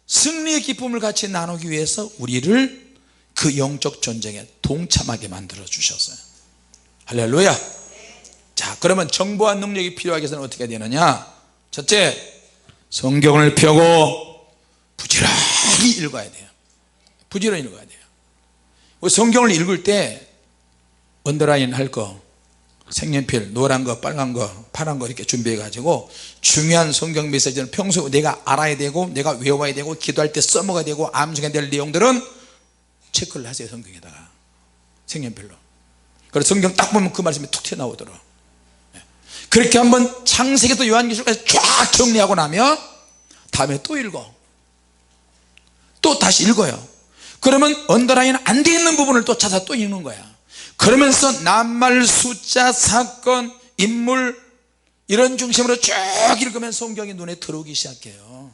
승리의 기쁨을 같이 나누기 위해서 우리를 그 영적 전쟁에 동참하게 만들어 주셨어요. 할렐루야. 자, 그러면 정보와 능력이 필요하기 위해서는 어떻게 되느냐? 첫째, 성경을 펴고 부지런히 읽어야 돼요. 부지런히 읽어야 돼요. 성경을 읽을 때 언더라인 할 거, 색연필, 노란 거, 빨간 거, 파란 거 이렇게 준비해 가지고 중요한 성경 메시지는 평소에 내가 알아야 되고, 내가 외워야 되고, 기도할 때 써먹어야 되고, 암송해야 될 내용들은 체크를 하세요. 성경에다가 색연필로. 그래서 성경 딱 보면 그 말씀이 툭 튀어나오더라. 그렇게 한번 창세기부터 요한계시록까지 쫙 정리하고 나면 다음에 또 읽어, 또 다시 읽어요. 그러면 언더라인 안 돼 있는 부분을 또 찾아 또 읽는 거야. 그러면서 낱말, 숫자, 사건, 인물 이런 중심으로 쭉 읽으면 성경이 눈에 들어오기 시작해요.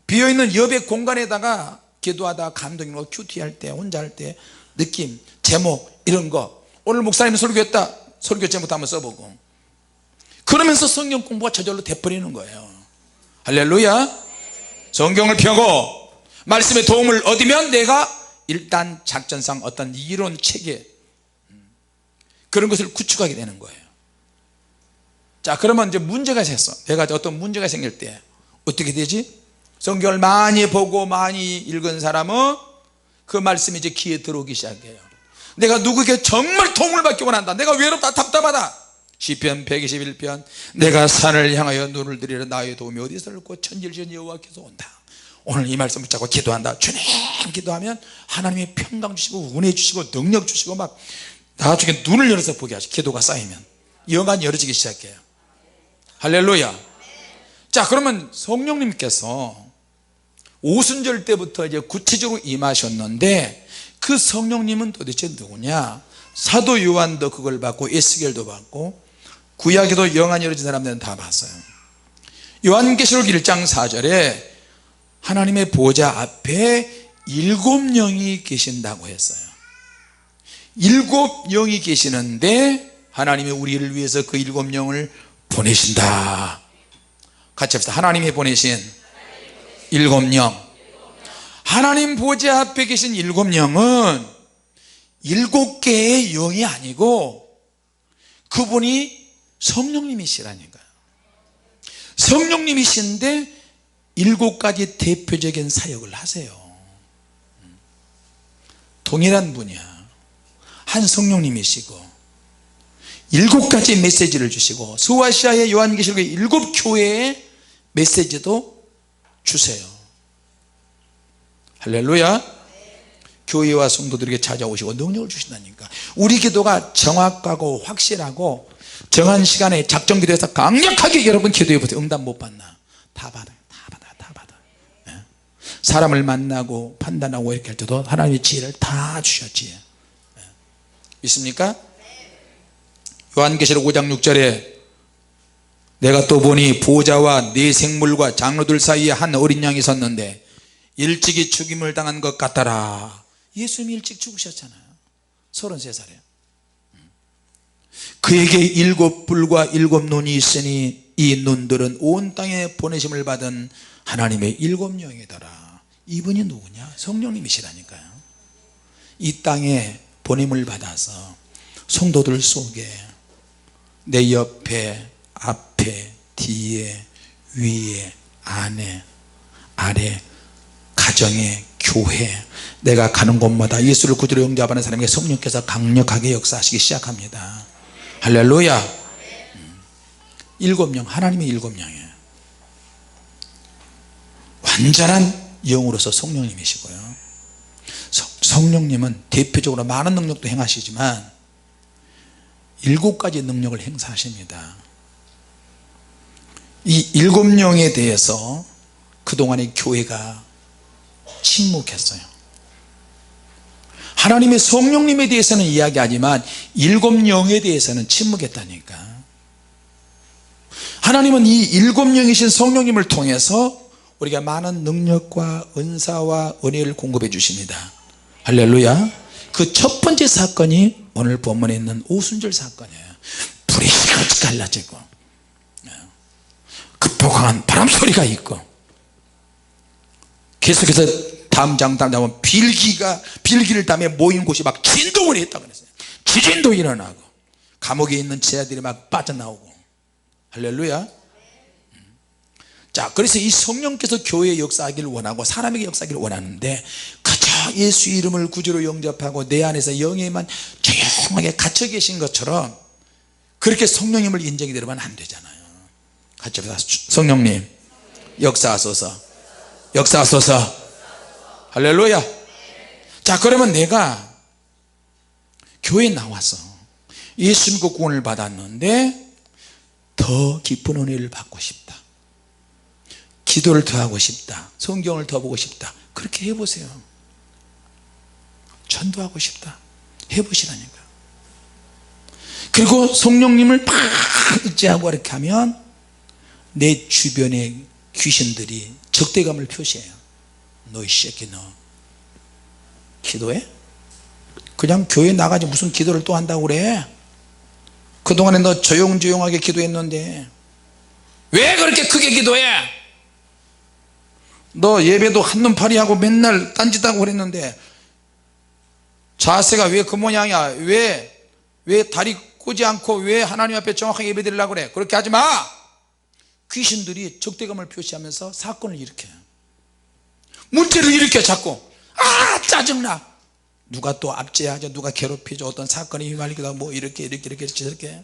비어있는 여백 공간에다가 기도하다 감동이 오고, 큐티할 때, 혼자 할 때 느낌, 제목 이런 거, 오늘 목사님이 설교했다, 설교 제목도 한번 써보고, 그러면서 성경 공부가 저절로 돼버리는 거예요. 할렐루야. 성경을 펴고 말씀의 도움을 얻으면 내가 일단 작전상 어떤 이론 체계, 그런 것을 구축하게 되는 거예요. 자, 그러면 이제 문제가 생겼어. 내가 어떤 문제가 생길 때 어떻게 되지? 성경을 많이 보고 많이 읽은 사람은 그 말씀이 이제 귀에 들어오기 시작해요. 내가 누구에게 정말 도움을 받기 원한다, 내가 외롭다, 답답하다. 시편 121편, 내가 산을 향하여 눈을 들이라 나의 도움이 어디서 올고, 천지를 여호와께서 온다. 오늘 이 말씀 붙잡고 기도한다. 주님, 기도하면 하나님이 평강 주시고 은혜 주시고 능력 주시고 막 나중에 눈을 열어서 보게 하시고, 기도가 쌓이면 영안이 열어지기 시작해요. 할렐루야. 자, 그러면 성령님께서 오순절 때부터 이제 구체적으로 임하셨는데 그 성령님은 도대체 누구냐? 사도 요한도 그걸 받고 에스겔도 받고 구약에도 영안이 열어진 사람들은 다 봤어요. 요한계시록 1장 4절에 하나님의 보좌 앞에 7영이 계신다고 했어요. 7영이 계시는데 하나님이 우리를 위해서 그 7영을 보내신다. 같이 합시다. 하나님이 보내신 일곱 영. 하나님 보좌 앞에 계신 일곱 영은 일곱 개의 영이 아니고 그분이 성령님이시라니까요. 성령님이신데 일곱 가지 대표적인 사역을 하세요. 동일한 분이야. 한 성령님이시고 일곱 가지 메시지를 주시고 스와시아의 요한계시록의 일곱 교회의 메시지도 주세요. 할렐루야. 교회와 성도들에게 찾아오시고 능력을 주신다니까. 우리 기도가 정확하고 확실하고 정한 시간에 작정 기도해서 강력하게 여러분 기도해 보세요. 응답 못 받나? 다 받아요. 다 받아. 예? 사람을 만나고 판단하고 이렇게 할 때도 하나님의 지혜를 다 주셨지. 예? 믿습니까? 요한계시록 5장 6절에 내가 또 보니 보좌와 네 생물과 장로들 사이에 한 어린 양이 섰는데 일찍이 죽임을 당한 것 같더라. 예수님이 일찍 죽으셨잖아요. 33살에. 그에게 일곱 뿔과 일곱 눈이 있으니 이 눈들은 온 땅에 보내심을 받은 하나님의 일곱 영이더라. 이분이 누구냐? 성령님이시라니까요. 이 땅에 보냄을 받아서 성도들 속에 내 옆에 앞에 뒤에 위에 안에 아래 가정에 교회 내가 가는 곳마다 예수를 구주로 영접하는 사람에게 성령께서 강력하게 역사하시기 시작합니다. 할렐루야. 일곱 영, 하나님의 일곱 영이에요. 완전한 영으로서 성령님이시고요. 성령님은 대표적으로 많은 능력도 행하시지만 일곱 가지 능력을 행사하십니다. 이 일곱 영에 대해서 그동안의 교회가 침묵했어요. 하나님의 성령님에 대해서는 이야기하지만 일곱 영에 대해서는 침묵했다니까. 하나님은 이 일곱 영이신 성령님을 통해서 우리가 많은 능력과 은사와 은혜를 공급해 주십니다. 할렐루야. 그 첫 번째 사건이 오늘 본문에 있는 오순절 사건이에요. 불이 휘갈지 갈라지고 급폭한 바람소리가 있고 계속해서 다음 장 보면 빌기를 담에 모인 곳이 막 진동을 했다고 그랬어요. 지진도 일어나고 감옥에 있는 제자들이 막 빠져나오고. 할렐루야. 자, 그래서 이 성령께서 교회에 역사하기를 원하고 사람에게 역사하기를 원하는데 그저 예수 이름을 구주로 영접하고 내 안에서 영에만 조용하게 갇혀 계신 것처럼 그렇게 성령님을 인정이 되면 안 되잖아요. 같이 합시다. 성령님 역사하소서. 역사하소서. 할렐루야. 자, 그러면 내가 교회에 나와서 예수 믿고 구원을 받았는데 더 깊은 은혜를 받고 싶다, 기도를 더 하고 싶다, 성경을 더 보고 싶다, 그렇게 해보세요. 전도하고 싶다 해보시라니까. 그리고 성령님을 막 의지하고 이렇게 하면 내 주변의 귀신들이 적대감을 표시해요. 너 이 새끼 너 기도해? 그냥 교회 나가지 무슨 기도를 또 한다고 그래? 그동안에 너 조용조용하게 기도했는데 왜 그렇게 크게 기도해? 너 예배도 한눈파리 하고 맨날 딴짓하고 그랬는데 자세가 왜 그 모양이야? 왜 다리 꼬지 않고 왜 하나님 앞에 정확하게 예배 드리려고 그래? 그렇게 하지 마. 귀신들이 적대감을 표시하면서 사건을 일으켜요. 문제를 일으켜 자꾸. 짜증나. 누가 또 압제하죠, 누가 괴롭히죠, 어떤 사건이 휘말리기도 하고 뭐 이렇게 저렇게.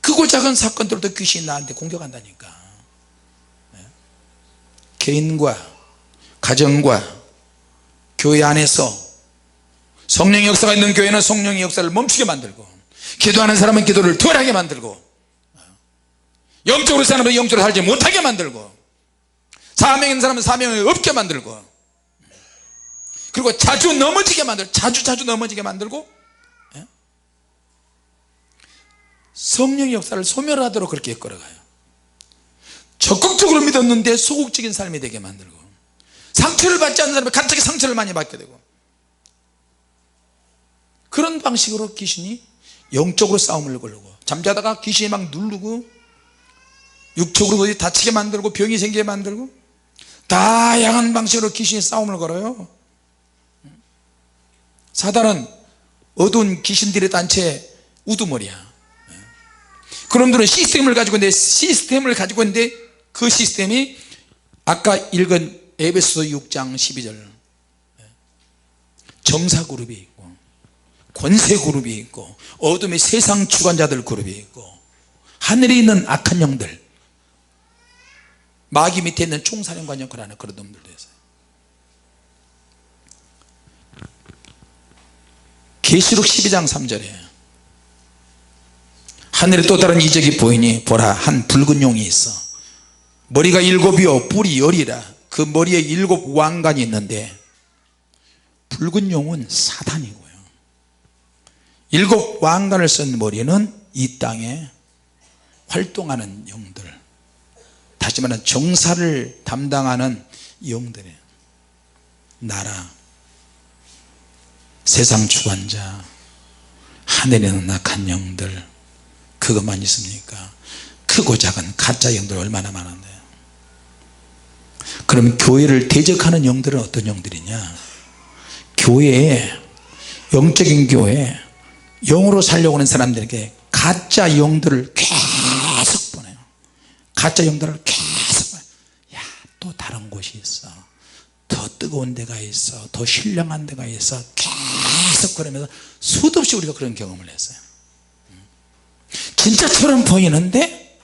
크고 작은 사건들도 귀신이 나한테 공격한다니까. 개인과 가정과 교회 안에서 성령의 역사가 있는 교회는 성령의 역사를 멈추게 만들고, 기도하는 사람은 기도를 덜하게 만들고, 영적으로 사는 사람은 영적으로 살지 못하게 만들고, 사명 있는 사람은 사명이 없게 만들고, 그리고 자주 넘어지게 만들고, 자주 넘어지게 만들고, 성령의 역사를 소멸하도록 그렇게 이끌어가요. 적극적으로 믿었는데 소극적인 삶이 되게 만들고, 상처를 받지 않는 사람은 갑자기 상처를 많이 받게 되고, 그런 방식으로 귀신이 영적으로 싸움을 걸고, 잠자다가 귀신이 막 누르고 육적으로 다치게 만들고 병이 생기게 만들고, 다양한 방식으로 귀신이 싸움을 걸어요. 사단은 어두운 귀신들의 단체 우두머리야. 그놈들은 시스템을 가지고 있는데 그 시스템이 아까 읽은 에베소서 6장 12절 정사그룹이 있고 권세그룹이 있고 어둠의 세상 주관자들 그룹이 있고 하늘에 있는 악한 영들 마귀 밑에 있는 총사령관 역할을 하는 그런 놈들도 있어요. 계시록 12장 3절에 하늘에 또 다른 이적이 보이니 보라 한 붉은 용이 있어 머리가 7이요 뿔이 10이라 그 머리에 7 왕관이 있는데 붉은 용은 사단이고요 7 왕관을 쓴 머리는 이 땅에 활동하는 영들 다시 말하면 정사를 담당하는 영들이에요. 나라 세상 주관자 하늘에 있는 악한 영들 그것만 있습니까? 크고 작은 가짜 영들 얼마나 많은데요. 그럼 교회를 대적하는 영들은 어떤 영들이냐? 교회에 영적인 교회에 영으로 살려고 하는 사람들에게 가짜 영들을 계속 보내요. 가짜 영들을 계속 보내요. 야, 또 다른 곳이 있어. 더 뜨거운 데가 있어. 더 신령한 데가 있어. 계속 그러면서 수도 없이 우리가 그런 경험을 했어요. 진짜처럼 보이는데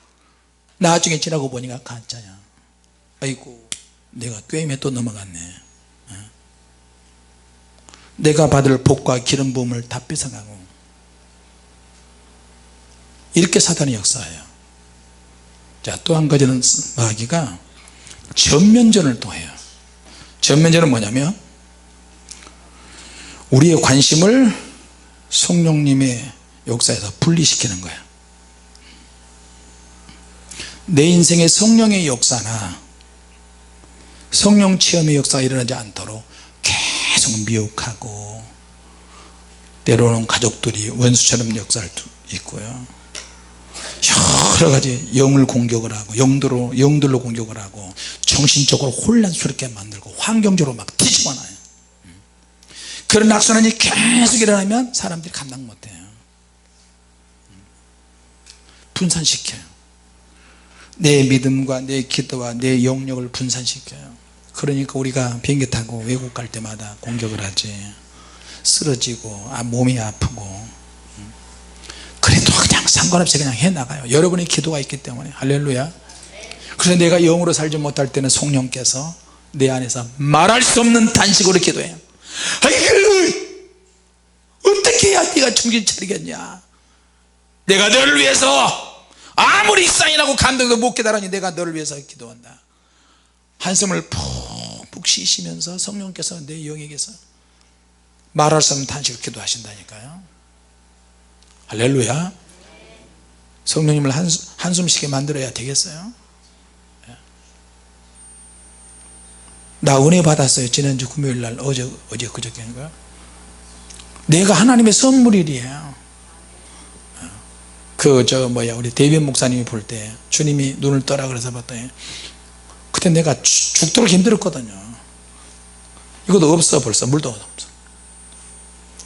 나중에 지나고 보니까 가짜야. 아이고 내가 꾀임에 또 넘어갔네. 내가 받을 복과 기름 부음을 다 뺏어가고 이렇게 사단의 역사예요. 자, 또 한 가지는 마귀가 전면전을 또 해요. 전면전은 뭐냐면 우리의 관심을 성령님의 역사에서 분리시키는 거예요. 내 인생의 성령의 역사나 성령 체험의 역사가 일어나지 않도록 계속 미혹하고 때로는 가족들이 원수처럼 역사를 있고요. 여러 가지 영을 공격을 하고 영들로 공격을 하고 정신적으로 혼란스럽게 만들고 환경적으로 막 뒤집어놔요. 그런 악순환이 계속 일어나면 사람들이 감당 못해요. 분산시켜요. 내 믿음과 내 기도와 내 영역을 분산시켜요. 그러니까 우리가 비행기 타고 외국 갈 때마다 공격을 하지. 쓰러지고 몸이 아프고 그래도 그냥 상관없이 그냥 해나가요. 여러분의 기도가 있기 때문에. 할렐루야. 그래서 내가 영으로 살지 못할 때는 성령께서 내 안에서 말할 수 없는 단식으로 기도해요. 아이고 어떻게 해야 네가 정신 차리겠냐. 내가 너를 위해서 아무리 사인하고 감동도 못 깨달으니 내가 너를 위해서 기도한다. 한숨을 푹푹 쉬시면서 성령께서 내 영에게서 말할 수 없는 단식으로 기도하신다니까요. 할렐루야. 성령님을 한숨 쉬게 만들어야 되겠어요. 나 은혜 받았어요. 지난주 금요일날 어제 그저께인가. 내가 하나님의 선물이에요. 우리 대변 목사님이 볼 때 주님이 눈을 떠라 그래서 봤더니 그때 내가 죽도록 힘들었거든요. 이것도 없어. 벌써 물도 없어.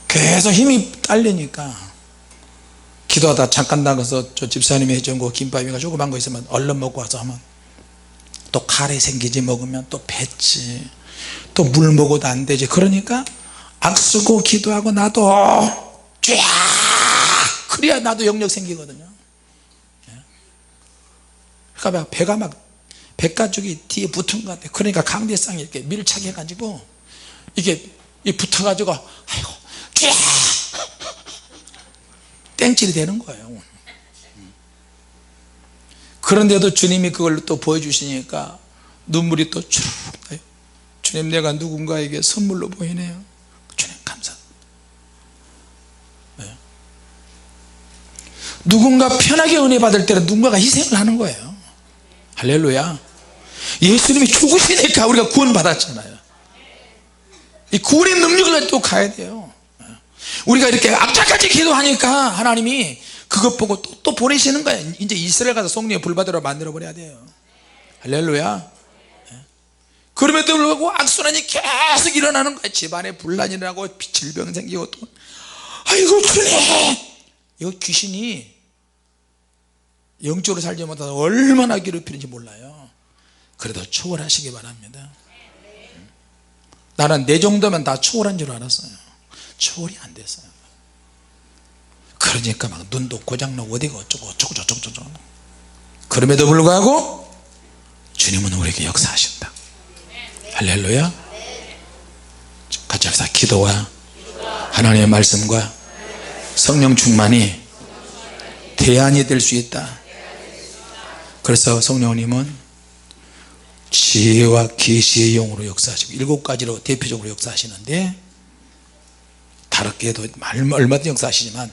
계속 힘이 딸리니까 기도하다 잠깐 나가서 저 집사님이 해준 거 김밥이가 조그만 거 있으면 얼른 먹고 와서 하면 또 가래 생기지. 먹으면 또 뱉지. 또 물 먹어도 안 되지. 그러니까 악쓰고 기도하고 나도 쫙 그래야 나도 영역 생기거든요. 그러니까 배가 막 백가죽이 뒤에 붙은 것 같아. 그러니까 강대상이 이렇게 밀착해 가지고 이게 붙어 가지고 아이고 쫙 땡칠이 되는 거예요. 그런데도 주님이 그걸 또 보여주시니까 눈물이 또 쭉 나요. 주님 내가 누군가에게 선물로 보이네요. 주님 감사합니다. 네. 누군가 편하게 은혜 받을 때는 누군가가 희생을 하는 거예요. 할렐루야. 예수님이 죽으시니까 우리가 구원 받았잖아요. 이 구원의 능력을 또 가야 돼요. 우리가 이렇게 악착같이 기도하니까 하나님이 그것 보고 또 보내시는 거예요. 이제 이스라엘 가서 성령의 불 받으러 만들어 버려야 돼요. 할렐루야. 그럼에도 불구하고 악순환이 계속 일어나는 거야. 집안에 분란이 일어나고 질병 생기고 또 아이고 주님, 이거 귀신이 영적으로 살지 못하다 얼마나 괴롭히는지 몰라요. 그래도 초월하시기 바랍니다. 나는 내 정도면 다 초월한 줄 알았어요. 초월이 안 됐어요. 그러니까 막 눈도 고장나고 어디가 어쩌고 저쩌고. 그럼에도 불구하고 주님은 우리에게 역사하신다. 할렐루야. 같이 합시다. 기도와 하나님의 말씀과 성령 충만이 대안이 될 수 있다. 그래서 성령님은 지혜와 계시의 영으로 역사하시고 7가지로 대표적으로 역사하시는데, 다르게도 얼마든지 역사하시지만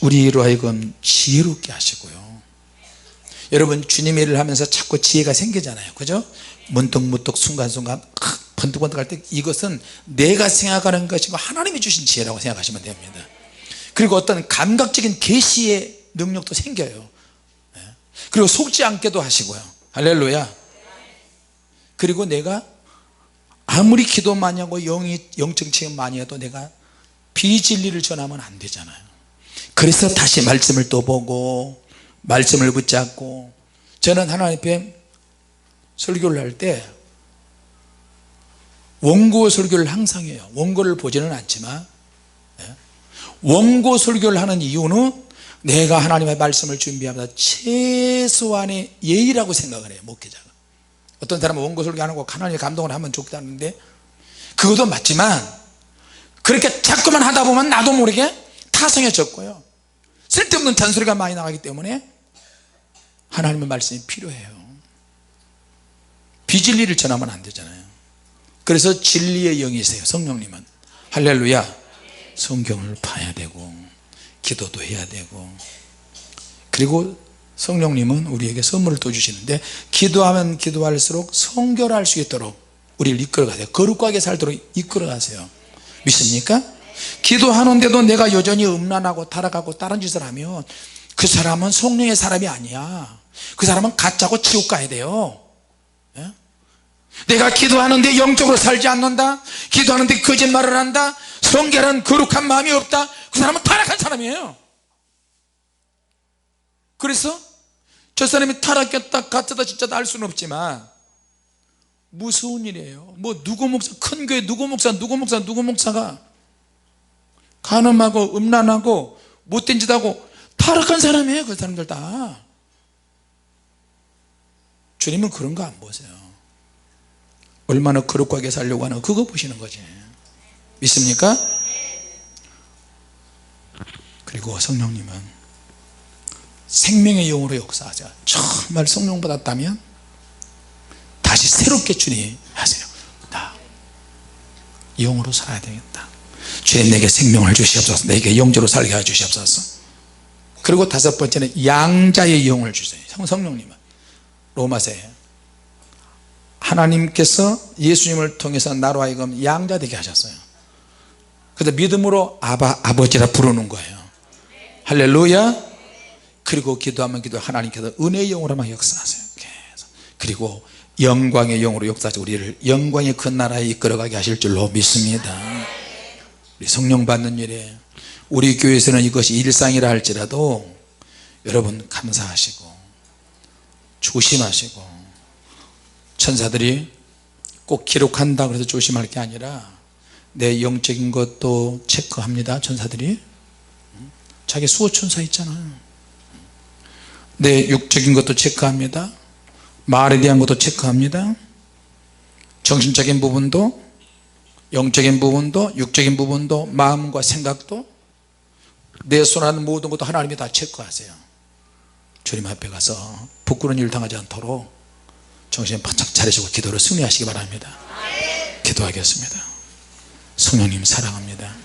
우리로 하여금 지혜롭게 하시고요. 여러분 주님의 일을 하면서 자꾸 지혜가 생기잖아요, 그죠? 문득문득 순간순간 번뜩번뜩할 때 이것은 내가 생각하는 것이고 하나님이 주신 지혜라고 생각하시면 됩니다. 그리고 어떤 감각적인 계시의 능력도 생겨요. 그리고 속지 않게도 하시고요. 할렐루야. 그리고 내가 아무리 기도 많이 하고 영적 체험 많이 해도 내가 비진리를 전하면 안 되잖아요. 그래서 다시 말씀을 또 보고 말씀을 붙잡고, 저는 하나님 앞에 설교를 할 때 원고 설교를 항상 해요. 원고를 보지는 않지만 원고 설교를 하는 이유는 내가 하나님의 말씀을 준비하면서 최소한의 예의라고 생각을 해요, 목회자가. 어떤 사람은 원고 설교 안 하고 하나님의 감동을 하면 좋다는데 그것도 맞지만, 그렇게 자꾸만 하다 보면 나도 모르게 타성해졌고요, 쓸데없는 잔소리가 많이 나가기 때문에 하나님의 말씀이 필요해요. 비진리를 전하면 안 되잖아요. 그래서 진리의 영이세요, 성령님은. 할렐루야. 성경을 봐야 되고 기도도 해야 되고, 그리고 성령님은 우리에게 선물을 또 주시는데, 기도하면 기도할수록 성결할 수 있도록 우리를 이끌어 가세요. 거룩하게 살도록 이끌어 가세요. 믿습니까? 기도하는데도 내가 여전히 음란하고 타락하고 다른 짓을 하면 그 사람은 성령의 사람이 아니야. 그 사람은 가짜고 지옥 가야 돼요. 내가 기도하는데 영적으로 살지 않는다, 기도하는데 거짓말을 한다, 성결한 거룩한 마음이 없다, 그 사람은 타락한 사람이에요. 그래서 저 사람이 타락했다 가짜다 진짜다 알 수는 없지만 무서운 일이에요. 뭐 누구 목사, 큰 교회 누구 목사가 간음하고 음란하고 못된 짓 하고 타락한 사람이에요. 그 사람들 다. 주님은 그런 거 안 보세요. 얼마나 거룩하게 살려고 하나 그거 보시는 거지. 믿습니까? 그리고 성령님은 생명의 영으로 역사하죠. 정말 성령 받았다면 다시 새롭게 주님 하세요. 나 영으로 살아야 되겠다. 주님 내게 생명을 주시옵소서, 내게 영적으로 살게 해 주시옵소서. 그리고 5번째는 양자의 영을 주세요. 성령님은 로마서에 하나님께서 예수님을 통해서 나로 하여금 양자 되게 하셨어요. 그래서 믿음으로 아버지라 부르는 거예요. 할렐루야. 그리고 기도하면 기도, 하나님께서 은혜의 영으로만 역사하세요. 그리고 영광의 영으로 역사하셔서 우리를 영광의 그 나라에 이끌어가게 하실 줄로 믿습니다. 우리 성령 받는 일에 우리 교회에서는 이것이 일상이라 할지라도 여러분 감사하시고 조심하시고, 천사들이 꼭 기록한다 그래서 조심할 게 아니라 내 영적인 것도 체크합니다. 천사들이 자기 수호천사 있잖아요. 내 육적인 것도 체크합니다. 말에 대한 것도 체크합니다. 정신적인 부분도, 영적인 부분도, 육적인 부분도, 마음과 생각도, 내 손하는 모든 것도 하나님이 다 체크하세요. 주님 앞에 가서 부끄러운 일 당하지 않도록 정신 바짝 차리시고 기도를 승리하시기 바랍니다. 기도하겠습니다. 성령님 사랑합니다.